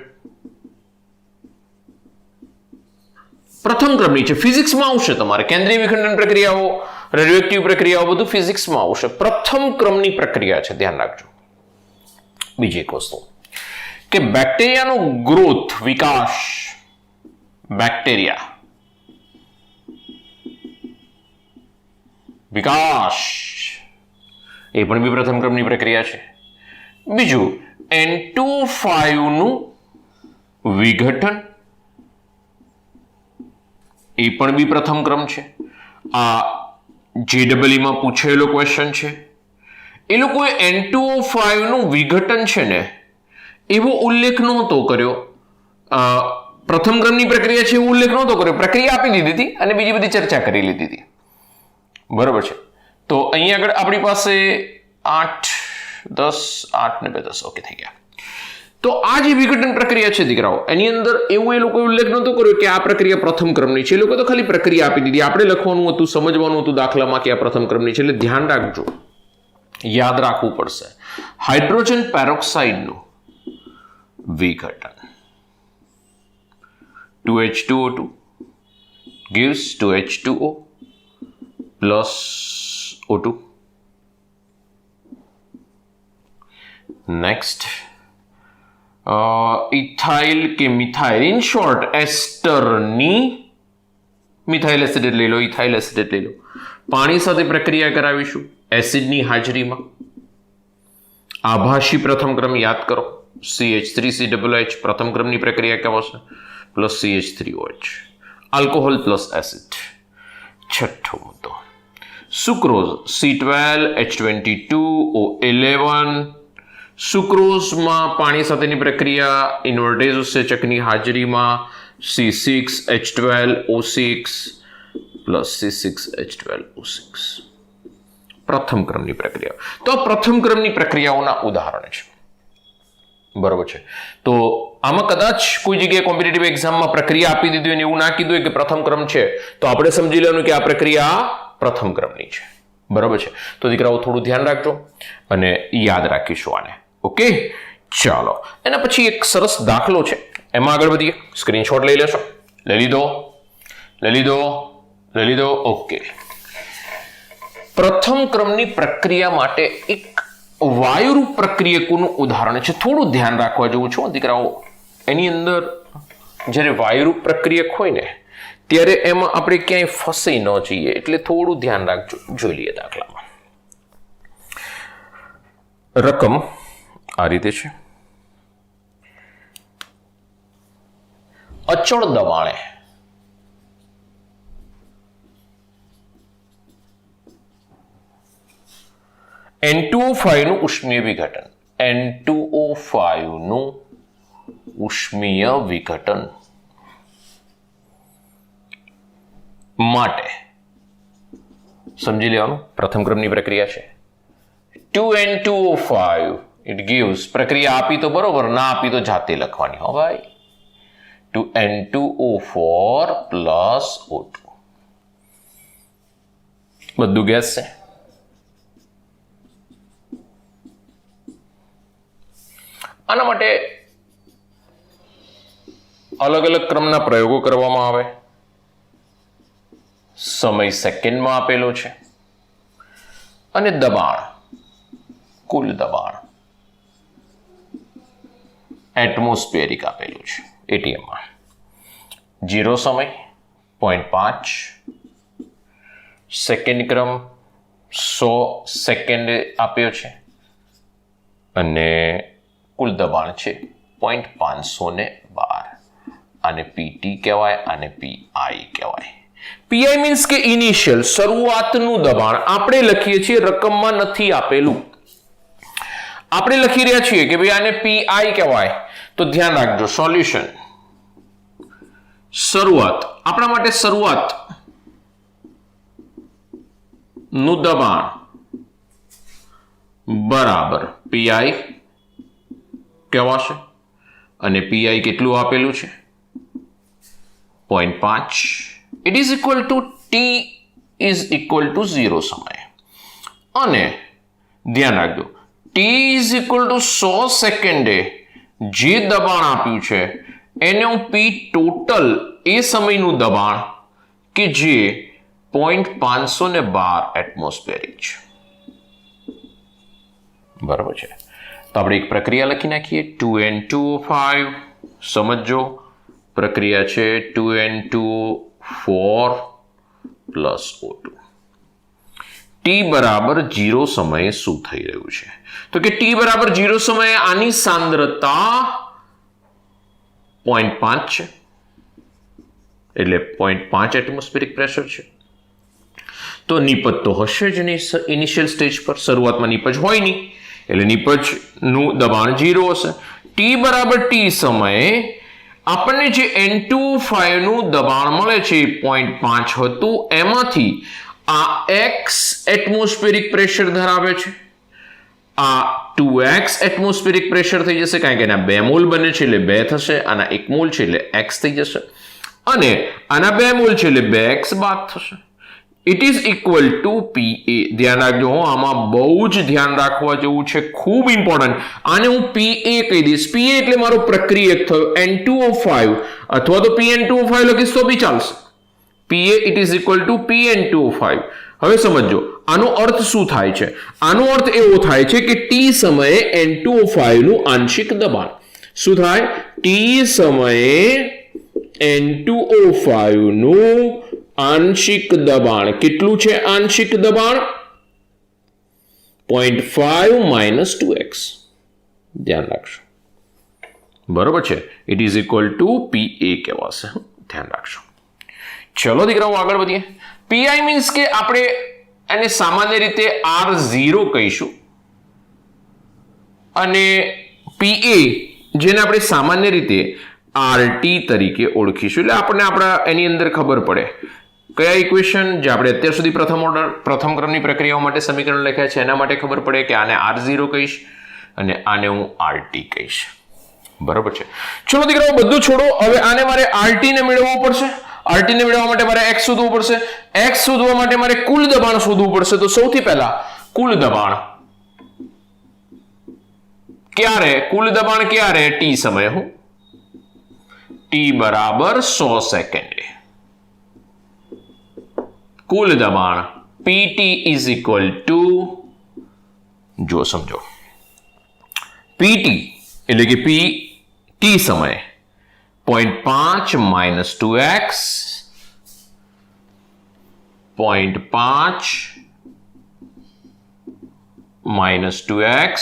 પ્રથમ ક્રમની છે, ફિઝિક્સમાં આવશે તમારે. કેન્દ્રીય વિખંડન પ્રક્રિયાઓ, રેડિયોએક્ટિવ પ્રક્રિયાઓ બધું ફિઝિક્સમાં આવશે. પ્રથમ ક્રમની પ્રક્રિયા છે, ધ્યાન રાખજો. બીજી એક વસ્તુ કે બેક્ટેરિયાનો ગ્રોથ, વિકાસ, બેક્ટેરિયા વિકાસ એ પણ બી પ્રથમ ક્રમની પ્રક્રિયા છે. બીજું N2O5 નું વિઘટન એ પણ બી પ્રથમ ક્રમ છે. આ JEE માં પૂછેલો ક્વેશ્ચન છે. એ લોકોએ N2O5 નું વિઘટન છે ને એવો ઉલ્લેખ નહોતો કર્યો. પ્રથમ ક્રમની પ્રક્રિયા છે એવો ઉલ્લેખ નહોતો કર્યો. પ્રક્રિયા આપી દીધી હતી અને બીજી બધી ચર્ચા કરી લીધી હતી. બરોબર છે. તો અહીંયા આગળ આપણી પાસે 8, 10, 8 ને 2 10 ઓકે થઈ ગયા. તો આ જે વિઘટન પ્રક્રિયા છે દીકરાઓ, એની અંદર એવું એ લોકોએ ઉલ્લેખ નહોતો કર્યો કે આ પ્રક્રિયા પ્રથમ ક્રમની છે. એ લોકો તો ખાલી પ્રક્રિયા આપી દીધી. આપણે લખવાનું હતું, સમજવાનું હતું દાખલામાં કે આ પ્રથમ ક્રમની છે. એટલે ધ્યાન રાખજો, યાદ રાખવું પડશે. હાઇડ્રોજન પેરોક્સાઇડનું વિઘટન 2H2O2 gives 2H2O plus O2. Next, ethyl કે મિથાઇલ, ઇન શોર્ટ એસ્ટરની, મિથાઇલ એસિડ લઈ લો, ઇથાઇલ એસિડ લઈ લો, પાણી સાથે પ્રક્રિયા કરાવીશું એસિડની હાજરીમાં. આભાસી પ્રથમ ક્રમ યાદ કરો, CH3COH પ્રથમ ક્રમની પ્રક્રિયા કહેવાશે, plus CH3OH, alcohol plus acid. છઠ્ઠો મુદ્દો સુક્રોઝ, C12H22O11. સુક્રોઝમાં પાણી સાથેની પ્રક્રિયા ઇન્વર્ટેઝ ઉત્સેચકની હાજરીમાં C6H12O6 પ્લસ C6H12O6 પ્રથમ ક્રમની પ્રક્રિયા. તો આ પ્રથમ ક્રમની પ્રક્રિયાઓના ઉદાહરણ છે. બરોબર છે. તો આમાં કદાચ કોઈ જગ્યાએ કોમ્પિટિટિવ એક્ઝામમાં પ્રક્રિયા આપી દીધી અને એવું ના કીધું હોય કે પ્રથમ ક્રમ છે, તો આપણે સમજી લેવાનું કે આ પ્રક્રિયા પ્રથમ ક્રમની છે. બરાબર છે. તો દીકરાઓ થોડું ધ્યાન રાખજો અને યાદ રાખીશું આને. ઓકે, ચાલો. એના પછી એક સરસ દાખલો છે, એમાં આગળ વધીએ. સ્ક્રીનશોટ લઈ લેશો. લઈ લીધો. ઓકે. પ્રથમ ક્રમની પ્રક્રિયા માટે એક વાયુરૂપ પ્રક્રિયકોનું ઉદાહરણ છે. થોડું ધ્યાન રાખવા જેવું છે દીકરાઓ. એની અંદર જ્યારે વાયુરૂપ પ્રક્રિયક હોય ને ત્યારે એમાં આપણે ક્યાંય ફસાઈ ન જઈએ, એટલે થોડું ધ્યાન રાખજો. જોઈ લઈએ દાખલામાં. રકમ આ રીતે છે. અચળ દબાણે N2O5 નું ઉષ્મીય વિઘટન, N2O5 નું ઉષ્મીય વિઘટન માટે સમજી લેવાનું પ્રથમ ક્રમની પ્રક્રિયા છે. 2N2O5 ઇટ gives, પ્રક્રિયા આપી તો બરોબર, ના આપી તો જાતે લખવાની હો ભાઈ. 2N2O4 પ્લસ O2 બધું ગેસ છે. આના માટે અલગ અલગ ક્રમના પ્રયોગો કરવામાં આવે. સમય સેકન્ડમાં આપેલો છે અને દબાણ, કુલ દબાણ એટમોસ્ફિયરિક આપેલું છે એટીએમમાં. 0 સમય 0.5, સેકન્ડ ક્રમ 100 સેકન્ડ આપ્યો છે અને કુલ દબાણ છે 0.512. આને પીટી કહેવાય, આને પીઆઈ કહેવાય. પીઆઈ મીન્સ કે ઇનિશિયલ, શરૂઆતનું દબાણ. આપણે લખીએ છીએ, રકમમાં નથી આપેલું, આપણે લખી રહ્યા છીએ કે ભાઈ આને પીઆઈ કહેવાય. તો ધ્યાન રાખજો, સોલ્યુશન શરૂઆત, આપણા માટે શરૂઆત નું દબાણ બરાબર પીઆઈ કહેવાશે. અને પીઆઈ કેટલું આપેલું છે? 0.5. It is equal two T is equal two 0 સમય. અને ધ્યાન રાખજો, ટી ઇઝ ઇક્વલ ટુ 100 સેકન્ડે જે દબાણ આપ્યું છે એને હું પી ટોટલ એ સમયનું દબાણ કે જે 0.512 એટમોસ્ફેરિક છે. બરાબર છે. તો આપણે એક પ્રક્રિયા લખી નાખીએ. 2N2O5 સમજો, પ્રક્રિયા છે 2N2O4 પ્લસ O2. ટી બરાબર 0 સમયે શું થઈ રહ્યું છે? તો કે ટી બરાબર 0 સમયે આની સાંદ્રતા 0.5 છે, એટલે 0.5 એટમોસ્ફિયરિક પ્રેશર છે. તો નિપજ તો હશે જ નહીં ઇનિશિયલ સ્ટેજ પર, શરૂઆતમાં નિપજ હોય નહીં, એટલે નિપજનું દબાણ 0 હશે. ટી બરાબર ટી સમયે આપણને જે N2O5 નું દબાણ મળે છે 0.5 હતું, એમાંથી આ x એટમોસ્ફિયરિક પ્રેશર ધરાવે છે, આ 2x એટમોસ્ફિયરિક પ્રેશર થઈ જશે, કારણ કે એના 2 મોલ બને છે એટલે 2 થશે, આના 1 મોલ છે એટલે x થઈ જશે, અને આના 2 મોલ છે એટલે 2x બાદ થશે. ઇટ ઇઝ ઇક્વલ ટુ પીએ. ધ્યાન રાખજો, આમાં બહુ જ ધ્યાન રાખવા જેવું છે, ખૂબ ઇમ્પોર્ટન્ટ. આને હું પીએ કહી દઈશ. પીએ એટલે મારો પ્રક્રિયક થયો N2O5, અથવા તો PN2O5 લખીશ તો બી ચાલશે. PA it is equal to PN2O5. હવે સમજો આનો અર્થ શું થાય છે. આનો અર્થ એવો થાય છે કે ટી સમયે N2O5 નું આંશિક દબાણ શું થાય? ટી સમયે N2O5 નું આંશિક દબાણ કેટલું છે? આંશિક દબાણ 0.5 માઇનસ 2x. ધ્યાન રાખજો, બરોબર છે. ઇટ ઇઝ ઇક્વલ ટુ પીએ કહેવાશે, ધ્યાન રાખજો. ચલો દીકરાઓ આગળ વધીએ. પીઆઈ મીન્સ કે આપણે એને સામાન્ય રીતે R0 કહીશું, અને પીએ જેને આપણે સામાન્ય રીતે આરટી તરીકે ઓળખીશું. એટલે આપણને આપણા એની અંદર ખબર પડે કયા ઇક્વેશન જે આપણે અત્યાર સુધી પ્રથમ ક્રમની પ્રક્રિયાઓ માટે સમીકરણ લખ્યા છે એના માટે ખબર પડે કે આને R0 કહીશ અને આને હું RT કહીશ. બરાબર છે. ચલો દીકરાઓ બધું છોડો, હવે આને મારે RT ને મેળવવું પડશે. RT ને મેળવવા માટે મારે x શોધવું પડશે. x શોધવા માટે મારે કુલ દબાણ શોધવું પડશે. તો સૌથી પહેલા કુલ દબાણ ક્યારે? કુલ દબાણ ક્યારે? t સમયે. હું t બરાબર 100 સેકન્ડે કુલ દબાણ PT ઇઝ ઇક્વલ ટુ, જો સમજો, PT એટલે કે PT સમયે 0.5 minus 2x, 0.5 minus 2x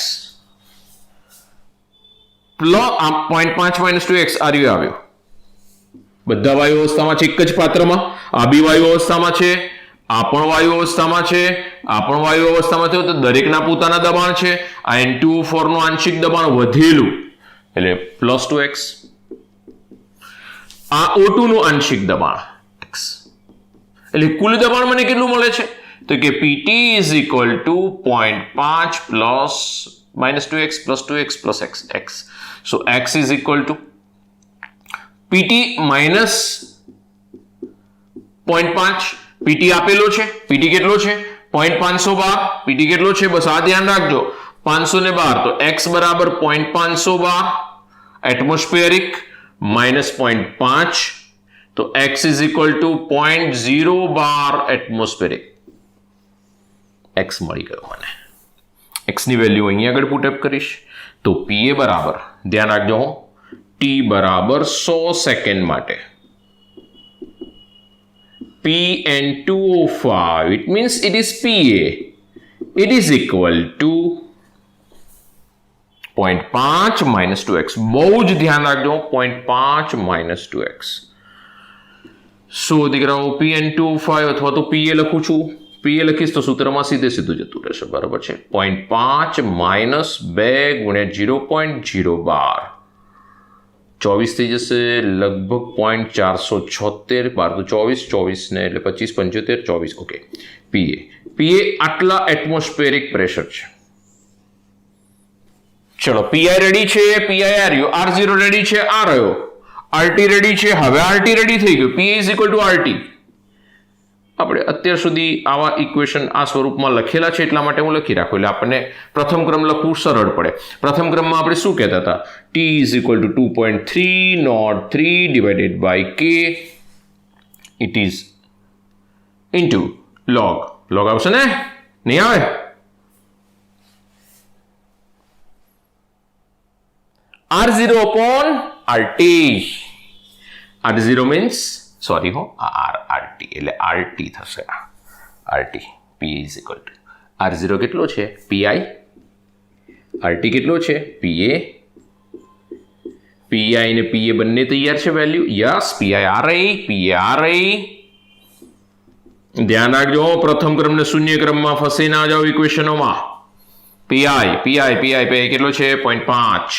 plus 0.5 minus 2x આવ્યો. બધા વાયુ અવસ્થામાં છે એક જ પાત્રમાં, આ બી વાયુ અવસ્થામાં છે, આ પણ વાયુ અવસ્થામાં છે, આ પણ વાયુ અવસ્થામાં થયો તો દરેકના પોતાના દબાણ છે. આ N2O4 નું આંશિક દબાણ વધેલું એટલે +2x. આ O2 નું આંશિક દબાણ x. એટલે કુલ દબાણ મને કેટલું મળે છે તો કે PT is equal to 0.5 plus -2x plus 2x plus x. So x is equal to PT minus 0.5. PT આપેલો છે, PT કેટલો છે 0.512. PT કેટલો છે બસ આ ધ્યાન રાખજો 512 તો x બરાબર 0.512 એટમોસ્ફેરિક minus 0.5 તો x is equal to 0.012 atmospheric. x મળી ગયો મને. x ની વેલ્યુ અહીં આગળ પુટ અપ કરીશ તો PA બરાબર ધ્યાન રાખજો t બરાબર 100 સેકન્ડ માટે PN2O5 it means it is PA. It is equal to 0.5 minus 2x. બહુ જ ધ્યાન રાખજો 0.5 minus 2x. સો દીકરાઓ PN2O5 અથવા તો PA લખું છું. PA લખીશ તો સૂત્રમાં સીધે સીધું જતું રહેશે બરાબર છે 0.5 minus 2 ગુણ્યા 0.012 24 થઈ જશે લગભગ 0.476 12 તો 24 ને એટલે 25 75 24 ઓકે. PA આટલા એટમોસ્ફેરિક પ્રેશર છે. ચલો PI રેડી છે, PI આ રહ્યો, R0 રેડી છે, આ રહ્યો, RT રેડી છે. હવે RT રેડી થઈ ગયું. PA is equal to RT. આપણે અત્યાર સુધી આવા ઇક્વેશન આ સ્વરૂપમાં લખેલા છે એટલા માટે હું લખી રાખું એટલે આપણને પ્રથમ ક્રમ લખવું સરળ પડે. પ્રથમ ક્રમમાં આપણે શું કહેતા હતા T is equal to 2.303 divided by K it is into log આવશે ને નહીં આવે R0 upon RT. R0 means sorry RT એટલે RT થશે RT. PA is equal to R0 કેટલો છે PI, RT કેટલો છે PA. PI ને PA બંને તૈયાર છે વેલ્યુ. યસ PI આ રહી, PA આ રહી. ધ્યાન રાખજો પ્રથમ ક્રમ ને શૂન્ય ક્રમમાં ફસી ના જાઓ ઇક્વેશનોમાં. PI કેટલો છે 0.5.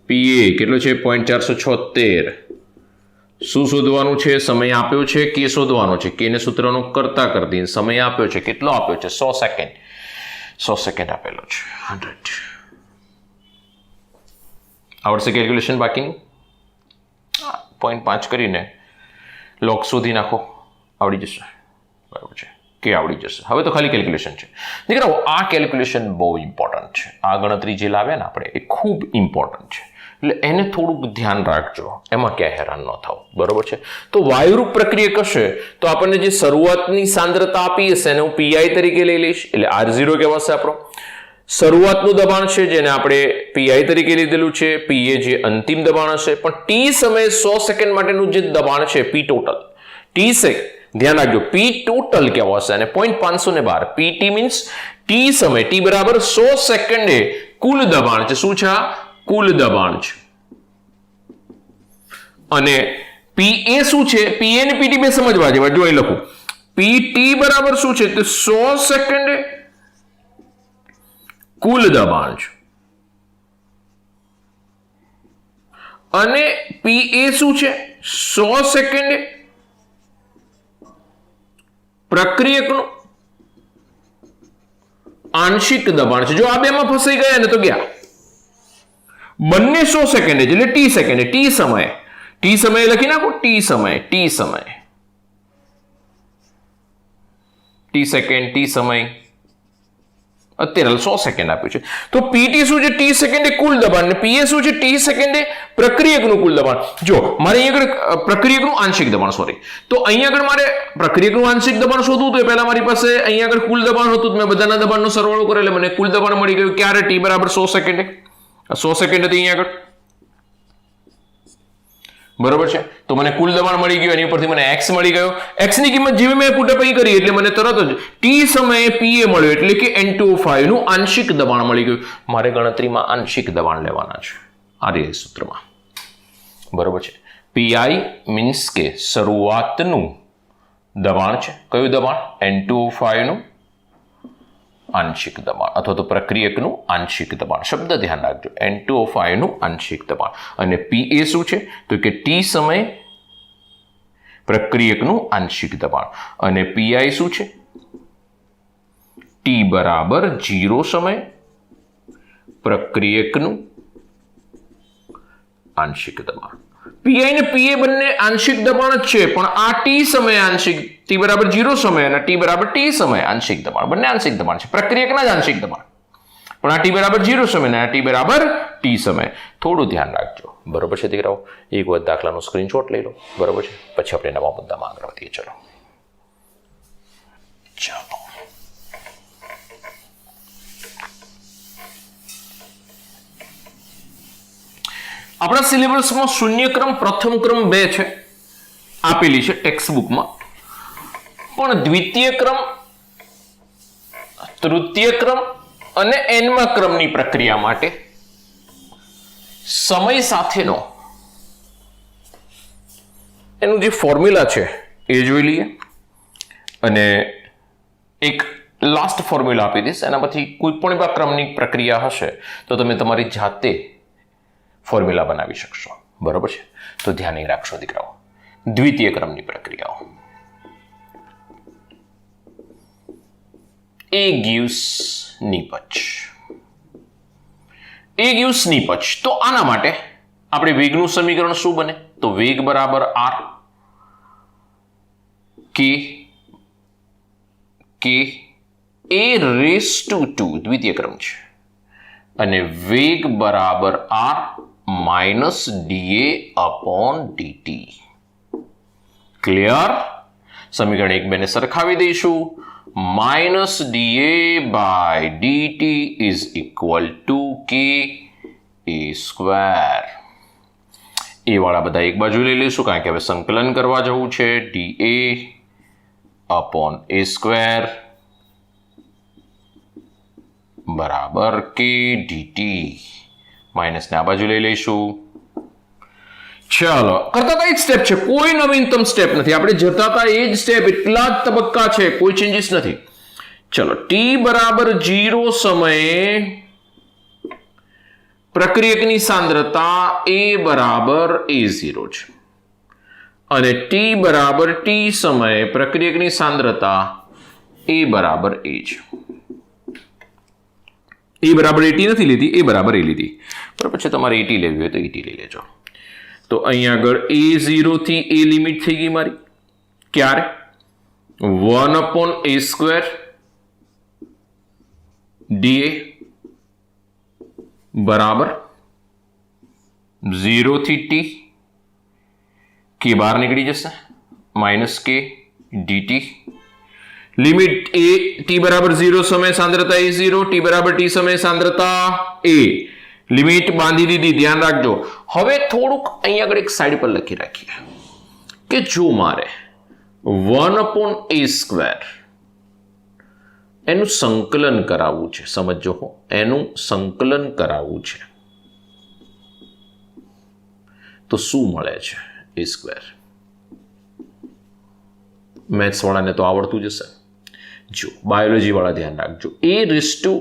PA કેટલો છે 0.476. શું શોધવાનું છે સમય આપ્યો છે કે શોધવાનો છે કે ને સૂત્રનો કરતા કરતી સમય આપ્યો છે કેટલો આપ્યો છે 100 સેકન્ડ આપેલો છે 100. આવડશે કેલ્ક્યુલેશન બાકીનું 0.5 કરીને લોગ શોધી નાખો આવડી જશે બરાબર છે કે આવડી જશે. હવે તો ખાલી કેલ્ક્યુલેશન છે દીકરાઓ. આ કેલ્ક્યુલેશન બહુ ઇમ્પોર્ટન્ટ છે. આ ગણતરી જે લાવ્યા ને આપણે એ ખૂબ ઇમ્પોર્ટન્ટ છે એટલે એને થોડુંક ધ્યાન રાખજો એમાં ક્યાંય હેરાન ન થાવ બરોબર છે. તો વાયુરૂપ પ્રક્રિયા કરશે તો આપણને જે શરૂઆતની સાંદ્રતા આપી હશે એને હું PI તરીકે લઈ લઈશ એટલે R0 કહેવાશે આપણો શરૂઆતનું દબાણ છે જેને આપણે PI તરીકે લીધેલું છે. PA જે અંતિમ દબાણ હશે પણ T સમયે 100 સેકન્ડ માટેનું જે દબાણ છે P ટોટલ ધ્યાન રાખજો P ટોટલ કહેવાશે અને 0.512 PT મીન્સ T સમય T બરાબર 100 સેકન્ડે કુલ દબાણ છે. શું છે કુલ દબાણ છે. અને PA શું છે PA અને PT બે સમજવા જેવા. જો અહીં લખું PT બરાબર શું છે તો 100 સેકન્ડે કુલ દબાણ છે અને PA શું છે 100 સેકન્ડે પ્રક્રિયકનું આંશિક દબાણ છે. જો આ બેમાં ફસાઈ ગયા ને તો ગયા બંને 100 સેકન્ડે એટલે T સેકન્ડે T સમયે લખી નાખો T સમય અત્યારે 100 સેકન્ડ આપ્યું છે તો PT શું છે T સેકન્ડે કુલ દબાણ ને PA શું છે T સેકન્ડે પ્રક્રિયકનું કુલ દબાણ. જો મારે અહીંયા આગળ પ્રક્રિયકનું આંશિક દબાણ તો અહીંયા આગળ મારે પ્રક્રિયકનું આંશિક દબાણ શોધવું તો પહેલા મારી પાસે અહીંયા આગળ કુલ દબાણ હતું મેં બધાના દબાણનો સરવાળો કર્યો એટલે મને કુલ દબાણ મળી ગયું ક્યારે T બરાબર 100 સેકન્ડે 100 સેકન્ડ હતી અહીંયા આગળ બરોબર છે. તો મને કુલ દબાણ મળી ગયું એની ઉપરથી મને x મળી ગયો. x ની કિંમત જેવી મેં પુટઅપ અહીં કરી એટલે મને તરત જ T સમયે PA મળ્યો એટલે કે N2O5 નું આંશિક દબાણ મળી ગયું. મારે ગણતરીમાં આંશિક દબાણ લેવાના છે આ રીતે સૂત્રમાં બરોબર છે. PI મીન્સ કે શરૂઆતનું દબાણ છે. કયું દબાણ? N2O5 નું આંશિક દબાણ અથવા તો પ્રક્રિયકનું આંશિક દબાણ. શબ્દ ધ્યાન રાખજો, N2O5 નું આંશિક દબાણ. અને PA શું છે? તો કે T સમયે પ્રક્રિયકનું આંશિક દબાણ. અને PI શું છે? T બરાબર 0 સમયે પ્રક્રિયકનું આંશિક દબાણ. PI ને PA બંને આંશિક દબાણ જ છે, પણ આ T સમયે આંશિક, T બરાબર 0 સમય અને T બરાબર T સમયે આંશિક દબાણ, બંને આંશિક દબાણ છે, પ્રક્રિયકના જ આંશિક દબાણ. પણ આ T બરાબર 0 સમય અને આ T બરાબર T સમય. થોડું ધ્યાન રાખજો. બરોબર છે દીકરાઓ? એક વખત દાખલાનો સ્ક્રીનશોટ લઈ લો. બરોબર છે? પછી આપણે નવા મુદ્દામાં આગળ વધીએ. ચલો. આપણા સિલેબસમાં શૂન્યક્રમ પ્રથમ ક્રમ 2 છે, આપેલી છે ટેક્સ્ટ બુકમાં, પણ દ્વિતીય ક્રમ, તૃતીય ક્રમ અને nમા ક્રમની પ્રક્રિયા માટે સમય સાથેનો એનું જે ફોર્મ્યુલા છે એ જોઈ લઈએ. અને એક લાસ્ટ ફોર્મ્યુલા આપી દઈશ, એના પછી કોઈ પણ એવા ક્રમની પ્રક્રિયા હશે તો તમે તમારી જાતે ફોર્મ્યુલા બનાવી શકશો. બરોબર છે? તો ધ્યાન રાખશો દીકરાઓ. દ્વિતીય ક્રમની પ્રક્રિયાઓ. A gives નિપજ. A gives નિપજ. તો આના માટે આપણે વેગનું સમીકરણ શું બને? તો વેગ બરાબર r k a raised to 2 દ્વિતીય ક્રમ છે, અને વેગ બરાબર r minus dA upon dt. Clear? સમીકરણ 1 2 ને સરખાવી દઈશું. Minus dA by dt is equal to k a square. એ વાળા બધા એક બાજુ લઈ લઈશું, કારણ કે હવે સંકલન કરવા જવું છે. dA અપોન a સ્ક્વેર બરાબર k dt. માઇનસ ને આ બાજુ લઈ લઈશું. ચાલો, કરતા હતા એ જ સ્ટેપ છે, કોઈ નવીનતમ સ્ટેપ નથી. આપણે જતા હતા એ જ સ્ટેપ, એટલા જ તબક્કા છે, કોઈ ચેન્જીસ નથી. ચલો, t બરાબર 0 સમયે પ્રક્રિયકની સાંદ્રતા a બરાબર a0 છે, અને t બરાબર t સમયે પ્રક્રિયકની સાંદ્રતા a બરાબર a છે. એ બરાબર એટી નથી લીધી, એ બરાબર એ લીધી. બરાબર છે? તમારે એટી લેવી હોય તો એટી લઈ લેજો. તો અહીંયા આગળ a0 થી a લિમિટ થઈ ગઈ મારી. ક્યારે? 1 અપોન a સ્ક્વેર dA બરાબર 0 થી t, કે બહાર નીકળી જશે, minus k dt. Limit a t બરાબર 0 સમય સાંદ્રતા a0, t બરાબર t સમય સાંદ્રતા a. લિમિટ બાંધી દીધી, ધ્યાન રાખજો. હવે થોડુંક અહીંયા આગળ એક સાઈડ પર લખી રાખીએ કે જો મારે 1 અપોન a સ્ક્વેર એનું સંકલન કરાવવું છે, સમજો હો, એનું સંકલન કરાવવું છે, તો શું મળે છે? a square. મેથ્સ વાળાને તો આવડતું જ હશે. જો બાયોલોજી વાળા ધ્યાન રાખજો. a રેઝ ટુ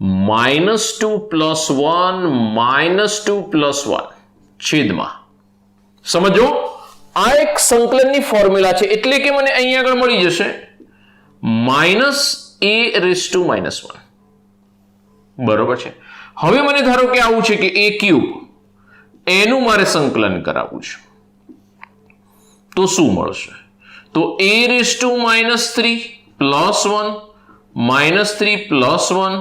-2 છેદમાં, સમજો આ એક સંકલનની ફોર્મ્યુલા છે, એટલે કે મને અહીંયા આગળ મળી જશે -a⁻1. બરોબર છે? હવે મને ધારો કે આવું છે કે a³ એનું મારે સંકલન કરાવવું છે, તો શું મળશે? તો a⁻3 +1 -3 +1,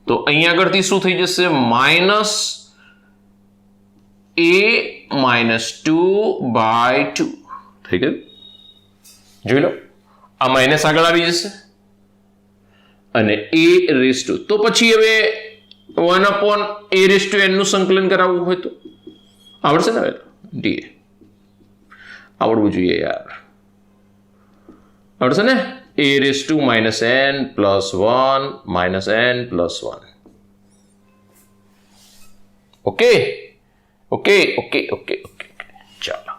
તો અહીંયા આગળથી શું થઈ જશે? -a-2/2 થઈ ગયું. જોઈ લો, આ માઇનસ આગળ આવી જશે અને a⁻². તો પછી હવે 1 અપોન a⁻n નું સંકલન કરાવવું હોય તો આવડશે ને? હવે તો dA આવડવું જોઈએ યાર, આવડશે ને? a⁻n +1 -n+1. Okay okay okay okay okay ચાલો.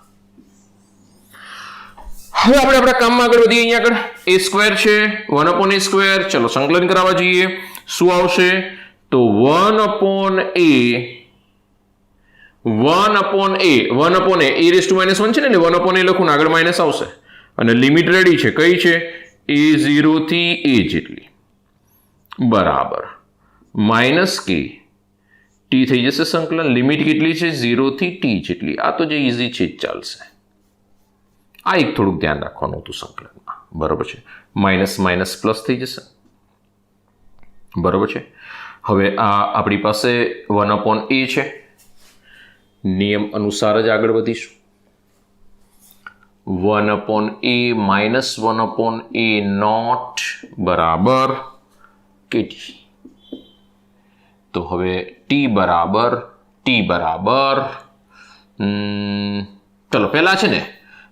હવે આપણે આપણા કામમાં આગળ વધીએ. અહીંયા આગળ a સ્ક્વેર છે 1/a સ્ક્વેર. ચલો સંકલન કરાવવા જઈએ. શું આવશે? તો 1/a e raised to -1 છે ને, એટલે 1/a લખું ને આગળ માઇનસ આવશે. અને લિમિટ રેડી છે. કઈ છે? a0 થી a જેટલી બરાબર -k t થઈ જશે સંકલન. લિમિટ કેટલી છે? 0 થી t જેટલી. આ તો જે ઈઝી છે જ ચાલશે. આ એક થોડુંક ધ્યાન રાખવાનું હતું સંકલનમાં. બરોબર છે. માઇનસ માઇનસ પ્લસ થઈ જશે. બરોબર છે. હવે આ આપણી પાસે 1/a છે. નિયમ અનુસાર જ આગળ વધીશું. 1/a માઇનસ 1/a નોટ બરાબર kt. તો હવે t બરાબર ચલો પહેલા છે ને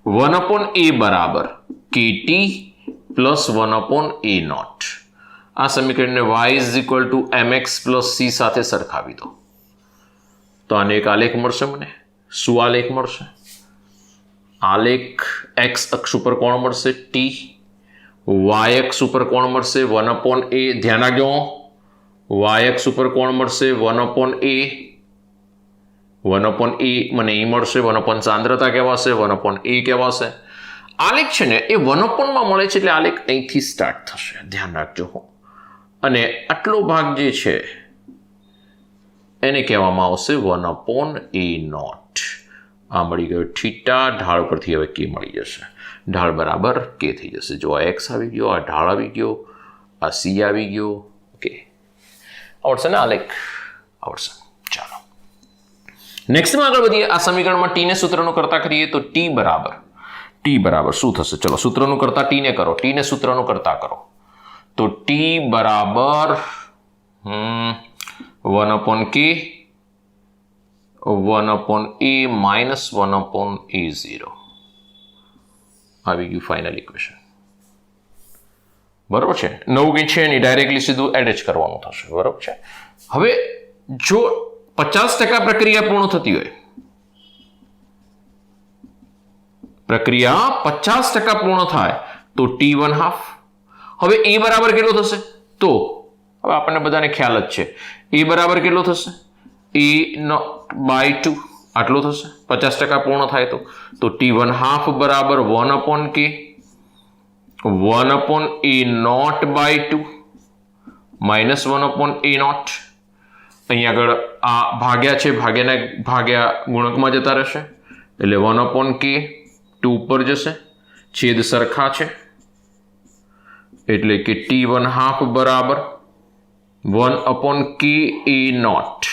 1/a બરાબર kt પ્લસ 1/a નોટ. આ સમીકરણને y is equal to mx plus c સાથે સરખાવી દો. તો આને એક આલેખ મળશે મને. શું આલેખ મળશે? આલેખ x અક્ષ ઉપર કોણ મળશે? t. y અક્ષ ઉપર કોણ મળશે? 1/a. ધ્યાન રાખજો. y અક્ષ ઉપર કોણ મળશે? 1/a. 1/a મને એ મળશે. 1/ સાંદ્રતા કહેવાશે. 1/a કહેવાશે. આલેખ છે ને એ 1/માં મળે છે એટલે આલેખ અહીંથી સ્ટાર્ટ થશે. ધ્યાન રાખજો. અને આટલો ભાગ જે છે એને કહેવામાં આવશે 1/a નોટ. આ મળી ગયો થીટા. ઢાળ પરથી હવે કે મળી જશે. ઢાળ બરાબર કે થઈ જશે. જો આ એક્સ આવી ગયો, આ ઢાળ આવી ગયો, આ સી આવી ગયો. ઓકે, આવડશે ને આલેખ? આવડશે. ચાલો નેક્સ્ટમાં આગળ વધીએ. આ સમીકરણમાં ટી ને સૂત્રનું કરતા કરીએ તો ટી બરાબર શું થશે? ચલો સૂત્રનું કરતા ટી ને કરો. ટી ને સૂત્રનું કરતા કરો તો ટી બરાબર 1/k 1/a માઇનસ 1/a0 આવી ગયું ફાઇનલ ઇક્વેશન. બરોબર છે. નવું કંઈ છે નહીં, ડાયરેક્ટલી સીધું એડ જ કરવાનું થશે. બરોબર છે. હવે જો 50% પ્રક્રિયા પૂર્ણ થતી હોય, પ્રક્રિયા 50% પૂર્ણ થાય તો t1/2. હવે a બરાબર કેટલો થશે? તો હવે આપણને બધાને ખ્યાલ જ છે. a બરાબર કેટલો થશે? a/2 આટલો થશે 50% પૂર્ણ થાય તો t1/2 બરાબર 1/k 1/a0/2 માઇનસ 1/a0. અહીંયા આગળ આ ભાગ્યા છે, ભાગ્યા ગુણકમાં જતા રહેશે એટલે 1/k 2 ઉપર જશે. છેદ સરખા છે એટલે કે t1/2 બરાબર 1/ka0.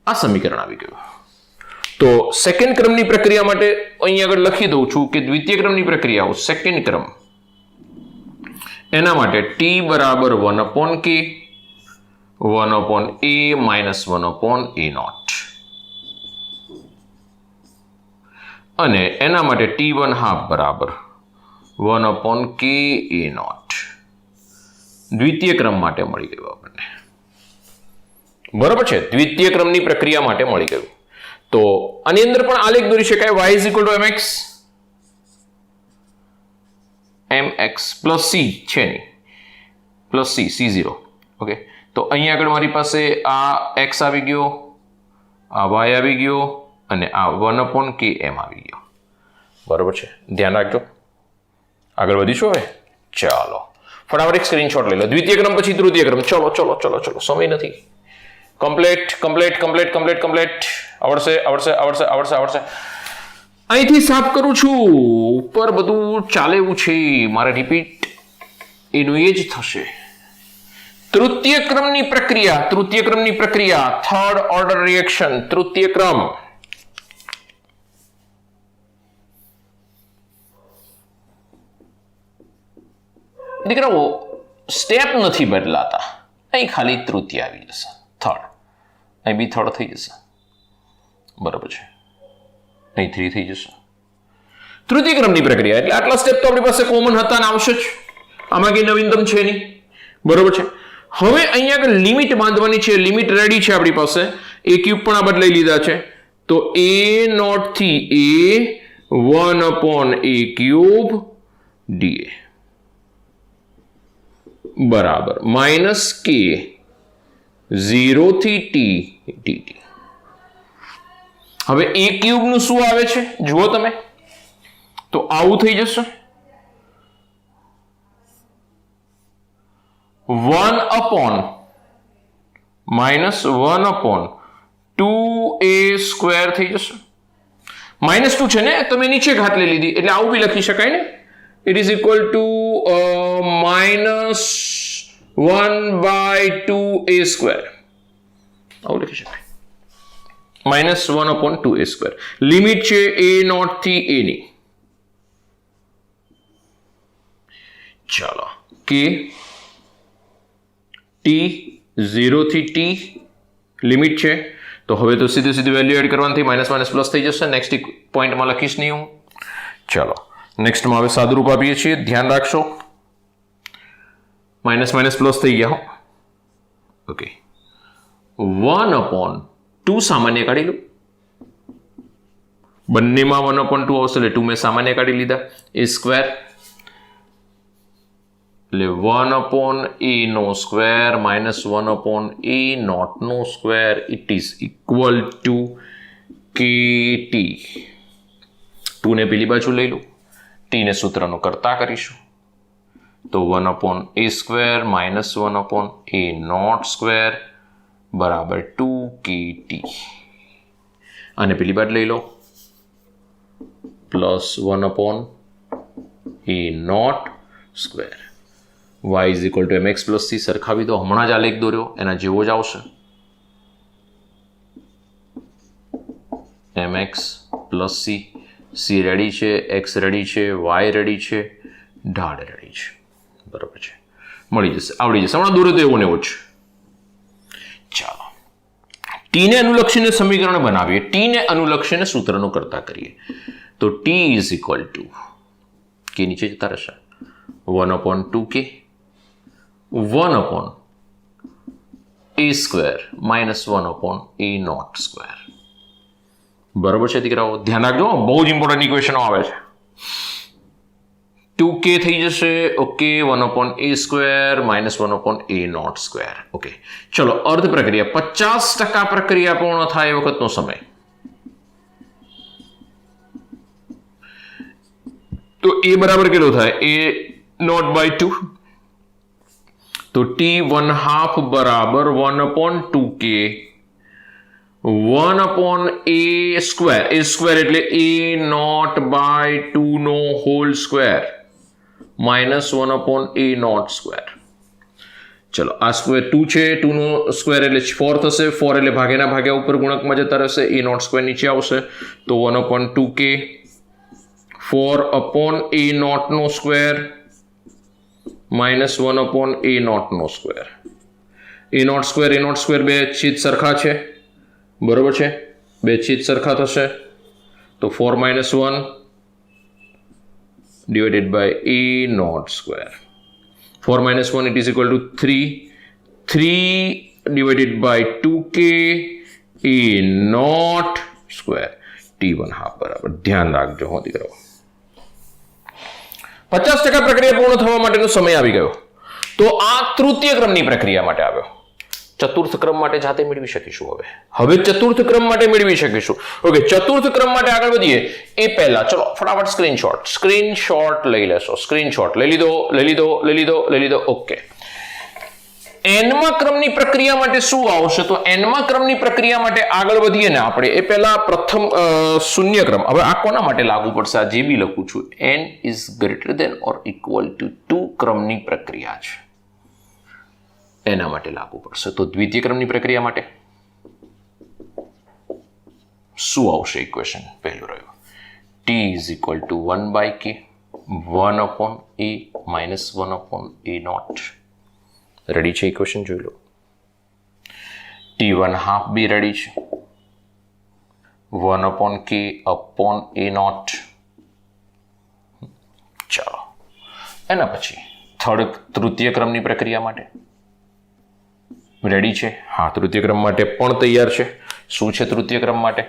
આ સમીકરણ આવી ગયું. તો સેકન્ડ ક્રમની પ્રક્રિયા માટે અહીં આગળ લખી દઉં છું કે દ્વિતીય ક્રમની પ્રક્રિયાઓ સેકન્ડ ક્રમ એના માટે t બરાબર 1/k 1/a માઇનસ 1/a0 અને એના માટે t1/2 બરાબર 1/ka0 દ્વિતીય ક્રમ માટે મળી ગયું આપણને. બરાબર છે. દ્વિતીય ક્રમની પ્રક્રિયા માટે મળી ગયું. તો આની અંદર પણ આલેખ દોરી શકાય. y is equal to mx plus C છે નહીં, પ્લસ સી c0. ઓકે, તો અહીંયા આગળ મારી પાસે આ x આવી ગયો, આ y આવી ગયો અને આ 1/km આવી ગયો. બરોબર છે. ધ્યાન રાખજો. આગળ વધીશું હવે. ચાલો ફટાફટ એક સ્ક્રીનશોટ લઈ લો. દ્વિતીય ક્રમ પછી તૃતીય ક્રમ. ચલો ચલો ચલો ચલો, સમય નથી. કમ્પ્લીટ. આવડશે. અહીંથી સાફ કરું છું. ઉપર બધું ચાલે એવું છે. મારે રિપીટ એનું એ જ થશે. તૃતીય ક્રમની પ્રક્રિયા થર્ડ ઓર્ડર રિએક્શન. તૃતીય ક્રમ દીકરાઓ સ્ટેપ નથી બદલાતા. અહીં ખાલી તૃતીય આવી જશે, થર્ડ. અહીં બી થર્ડ થઈ જશે. બરાબર છે. અહીં 3 થઈ જશે. તૃતીય ક્રમની પ્રક્રિયા એટલે આટલા સ્ટેપ તો આપણી પાસે કોમન હતા ને આવશે જ. આમાં કઈ નવીનતમ છે નહીં. બરોબર છે. હવે અહીંયા આગળ લિમિટ બાંધવાની છે. લિમિટ રેડી છે આપણી પાસે. a ક્યુબ પણ આ બદલાઈ લીધા છે. તો a નોટ થી a 1/a³ dA બરાબર માઇનસ k 0 થી t dt. હવે a³ નું શું આવે છે જુઓ તમે, તો આવું થઈ જશે 1/-2a² થઈ જશે. -2 છે ને, તમે નીચે ઘાત લઈ લીધી એટલે આવું બી લખી શકાય ને. It is equal two -1/2a². આવું લખી શકાય, -1/2a². લિમિટ છે a નોટ થી a ની. ચાલો કે t 0 થી t લિમિટ છે, તો હવે તો સીધી વેલ્યુ એડ કરવાની થઈ, માઇનસ માઇનસ પ્લસ થઈ જશે. નેક્સ્ટ પોઈન્ટમાં લખીશ નહીં હું. ચાલો નેક્સ્ટમાં હવે સાદુરૂપ આપીએ છીએ, ધ્યાન રાખશો. માઇનસ માઇનસ પ્લસ થઈ ગયા હો. ઓકે, 1/2 સામાન્ય કાઢી લો. બંનેમાં 1/2 આવશે એટલે 2 મેં સામાન્ય કાઢી લીધા. a² એટલે 1/a² minus 1/a² it is equal two kt. 2 ને પેલી બાજુ લઈ લો, t ને સૂત્રનો કરતા કરીશું તો 1/a² માઇનસ 1/a² બરાબર 2kt. અને પેલી બાજુ લઈ લો plus 1/a². y is equal to mx plus c સરખાવી દો. હમણાં જ આલેખ દોર્યો એના જેવો જ આવશે. mx plus c, c ready છે, x રેડી છે, y રેડી છે, ઢાળ રેડી છે. બરાબર છે, મળી જશે, આવડી જશે. હમણાં દોર્યો તો એવો ને એવો જ. ચાલો ટી ને અનુલક્ષીને સમીકરણ બનાવીએ, ટી ને અનુલક્ષીને સૂત્રનું કરતા કરીએ. તો t ઇઝ ઇક્વલ ટુ કે નીચે જતા રહેશે 1/2k 1/a² માઇનસ 1/a². બરાબર છે દીકરાઓ, ધ્યાન રાખજો, બહુ જ ઇમ્પોર્ટન્ટ ઇક્વેશનો આવે છે. 2k થઈ જશે, okay, 1/a² minus 1/a². Okay, ચલો અર્ધ પ્રક્રિયા 50% પ્રક્રિયા પૂર્ણ થાય એ વખતનો સમય. તો a બરાબર કેટલો થાય, a0/2. તો t1/2 બરાબર 1/2k 1/a² એટલે a0/2 નો હોલ સ્ક્વેર માઇનસ 1/a². ચલો આ સ્ક્વેર 2 છે, 2 નો સ્ક્વેર એટલે 4 થશે. 4 એટલે ભાગ્યાના ભાગ્યા ઉપર ગુણકમાં જતા રહેશે, a0² નીચે આવશે. તો 1/2k 4/a0² minus 1/a0². a0² બે છેદ સરખા છે, બરોબર છે, બે છેદ સરખા થશે. તો 4 - 1 divided by a0². 4 - 1 it is equal to 3. 3 divided by 2k a0² t1/2 બરાબર. ધ્યાન રાખજો હો દીકરાઓ, 50% પ્રક્રિયા પૂર્ણ થવા માટેનો સમય આવી ગયો. તો આ તૃતીય ક્રમની પ્રક્રિયા માટે આવ્યો. ચતુર્થ ક્રમ માટે જાતે મેળવી શકીશું. હવે ચતુર્થ ક્રમ માટે મેળવી શકીશું. ઓકે, ચતુર્થ ક્રમ માટે આગળ વધીએ એ પહેલા ચલો ફટાફટ સ્ક્રીનશોટ લઈ લેશો. સ્ક્રીનશોટ લઈ લીધો. ઓકે, એનમા ક્રમની પ્રક્રિયા માટે શું આવશે? તો એનમા ક્રમની પ્રક્રિયા માટે આગળ વધીએ ને આપણે એ પહેલા પ્રથમ શૂન્ય ક્રમ. હવે આ કોના માટે લાગુ પડશે? આ જે બી લખું છું n is greater than or equal to 2 ક્રમની પ્રક્રિયા છે, એના માટે લાગુ પડશે. તો દ્વિતીય ક્રમની પ્રક્રિયા માટે શું આવશે ઇક્વેશન? પહેલું રહ્યું t is equal two 1/k 1/a minus 1/a0. Ready છે ઇક્વેશન? જોઈ લો. t1/2 બી રેડી છે, 1/k a0. ચાલો એના પછી તૃતીય ક્રમની પ્રક્રિયા માટે રેડી છે? હા, તૃતીય ક્રમ માટે પણ તૈયાર છે. શું છે તૃતીય ક્રમ માટે?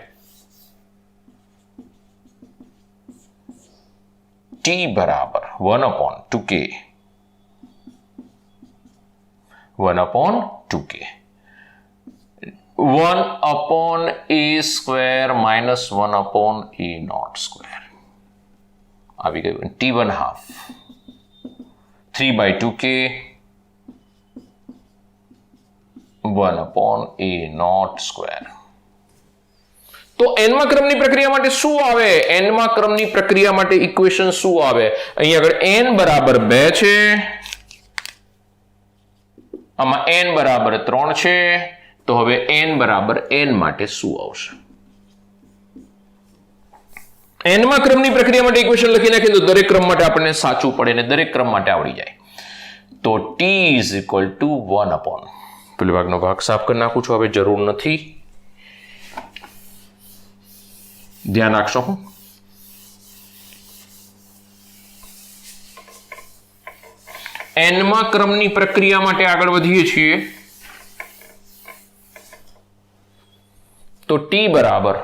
t बराबर 1/2k 1/2k 1/a square minus 1/a0 આવી ગયું t1/2 3/2k 1/a0 તો n માં ક્રમની પ્રક્રિયા માટે શું આવે? n માં ક્રમની પ્રક્રિયા માટે ઇક્વેશન શું આવે? અહીં આગળ n બરાબર 2 છે, આમાં n બરાબર 3 છે, તો હવે n બરાબર n માટે શું આવશે? n માં ક્રમની પ્રક્રિયા માટે ઇક્વેશન લખી નાખીએ તો દરેક ક્રમ માટે આપણને સાચું પડે ને દરેક ક્રમ માટે આવડી જાય. તો t = 1/, પેલી ભાગનો ભાગ સાફ કરી નાખું છું, હવે જરૂર નથી, ધ્યાન રાખશો. n માં ક્રમની પ્રક્રિયા માટે આગળ વધીએ છીએ તો t બરાબર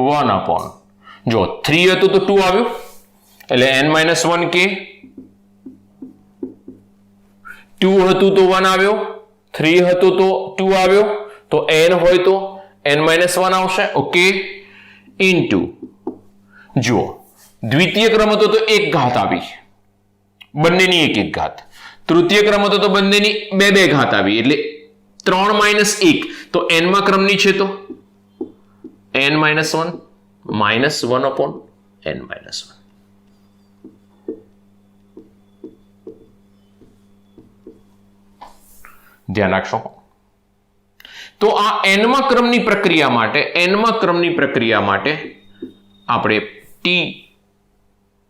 1/, જો 3 હતું તો 2 આવ્યું એટલે n-1k, 2 હતું તો 1 આવ્યો, 3 હતું તો 2 આવ્યો, તો n હોય તો n-1 આવશે. ઓકે, ઇન્ટુ જુઓ દ્વિતીય ક્રમ હતો તો 1 ઘાત આવી, બંનેની 1 ઘાત. તૃતીય ક્રમ હતો તો બંનેની 2 ઘાત આવી, એટલે 3 - 1 તો n માં ક્રમની છે તો n-1 - 1/n-1. ધ્યાન રાખશો. તો આ n માં ક્રમની પ્રક્રિયા માટે આપણે t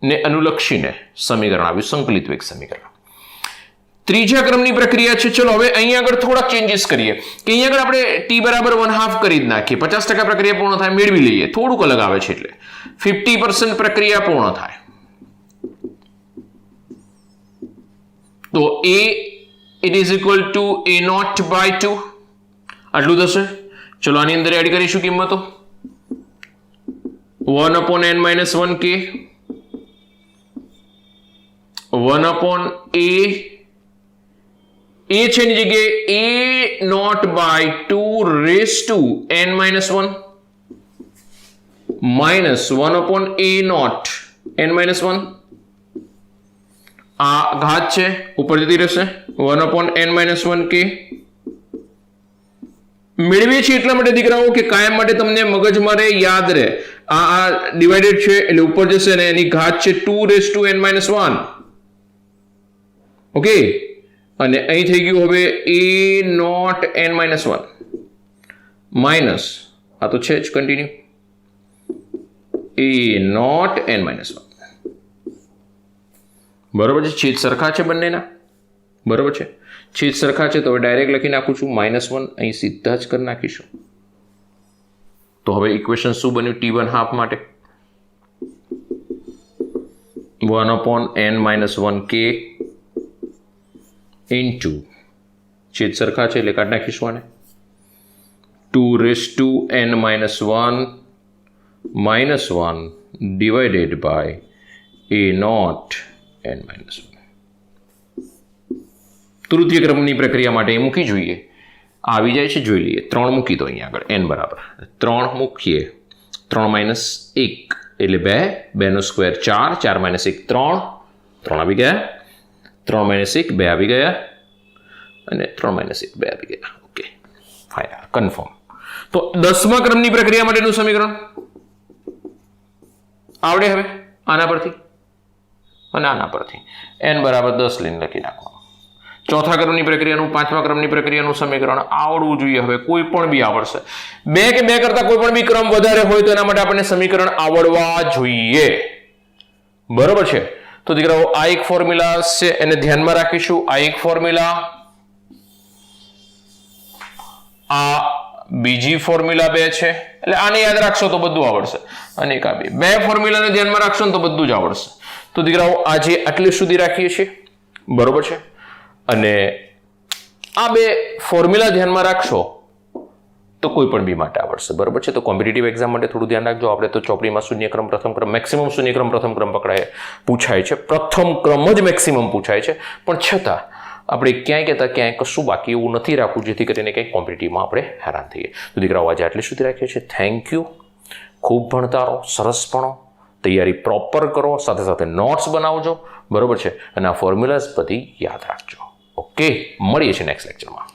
ને અનુલક્ષીને સમીકરણ આવ્યું, સંકલિત વેગ સમીકરણ. ત્રીજા ક્રમની પ્રક્રિયા છે. ચલો હવે અહીં આગળ થોડા ચેન્જીસ કરીએ કે અહીં આગળ આપણે t બરાબર 1/2 કરી જ નાખીએ, 50% પ્રક્રિયા પૂર્ણ થાય મેળવી લઈએ, થોડુંક અલગ આવે છે એટલે 50% પ્રક્રિયા પૂર્ણ થાય તો it is equal to a0/2 આટલું થશે. ચલો આની અંદર એડ કરીશું કિંમતો 1/n-1k 1/a છે એની જગ્યાએ a0/2 raised to n-1 minus 1/a0 n-1 આ ઘાત છે ઉપર જતી રહેશે 1/n-1k. મેળવીએ છીએ એટલા માટે દીકરાઓ કે કાયમ માટે તમને મગજમાં રહે, યાદ રહે. આ ડિવાઇડેડ છે એટલે ઉપર જશે ને એની ઘાત છે 2 raised to n-1. ઓકે, અને અહીં થઈ ગયું હવે a0n-1 માઇનસ આ તો છે જ કન્ટિન્યુ a0n-1. બરોબર છે, છેદ સરખા છે બંનેના, બરોબર છે, છેદ સરખા છે તો હવે ડાયરેક્ટ લખી નાખું છું -1, અહીં સીધા જ કરી નાખીશું. તો હવે ઇક્વેશન શું બન્યું t1/2 માટે? 1/n-1k ઇન્ટુ છેદ સરખા છે એટલે કાઢી નાખીશું આને 2 raised to n-1 minus 1 divided by a0n-1. તૃતીય ક્રમની પ્રક્રિયા માટે મૂકી જોઈએ, આવી જાય છે, જોઈ લઈએ. 3 મૂકી દો અહીંયા આગળ n બરાબર 3 મૂકીએ, 3 - 1 એટલે 2, 2 નો સ્ક્વેર 4, 4 - 1 3, 3 આવી ગયા, 3 - 1 2 આવી ગયા અને 3 - 1 2 આવી ગયા. Okay, final confirm. તો 10મા ક્રમની પ્રક્રિયા માટેનું સમીકરણ આવડે હવે આના પરથી અને આના પરથી n બરાબર 10 લઈને લખી નાખો. ચોથા ક્રમની પ્રક્રિયાનું, 5મા ક્રમની પ્રક્રિયાનું સમીકરણ આવડવું જોઈએ. હવે કોઈ પણ બી આવડશે, 2 કે 2 કરતા કોઈ પણ બી ક્રમ વધારે હોય તો એના માટે આપણને સમીકરણ આવડવા જોઈએ. બરોબર છે. તો દીકરાઓ આ એક ફોર્મ્યુલા છે એને ધ્યાનમાં રાખીશું. આ એક ફોર્મ્યુલા, આ બીજી ફોર્મ્યુલા 2 છે એટલે આને યાદ રાખશો તો બધું આવડશે. અને એક આ બે ફોર્મ્યુલાને ધ્યાનમાં રાખશો ને તો બધું જ આવડશે. તો દીકરાઓ આજે આટલી સુધી રાખીએ છીએ, બરોબર છે. અને આ બે ફોર્મ્યુલા ધ્યાનમાં રાખશો તો કોઈ પણ બી માટે આવડશે, બરાબર છે. તો કોમ્પિટિટિવ એક્ઝામ માટે થોડું ધ્યાન રાખજો. આપણે તો ચોપડીમાં શૂન્યક્રમ, પ્રથમ ક્રમ, મેક્સિમમ શૂન્યક્રમ, પ્રથમ ક્રમ પૂછાય છે, પ્રથમ ક્રમ જ મેક્સિમમ પૂછાય છે, પણ છતાં આપણે ક્યાંય કહેતા ક્યાંય કશું બાકી એવું નથી રાખવું જેથી કરીને કંઈક કોમ્પિટિટિવમાં આપણે હેરાન થઈએ. તો દીકરાઓ આજે આટલી સુધી રાખીએ છીએ. Thank you. ખૂબ ભણતા રહો, સરસ ભણો, તૈયારી પ્રોપર કરો, સાથે સાથે નોટ્સ બનાવજો, બરાબર છે, અને આ ફોર્મ્યુલાઝ બધી યાદ રાખજો. ઓકે, મળીએ છીએ નેક્સ્ટ લેક્ચરમાં.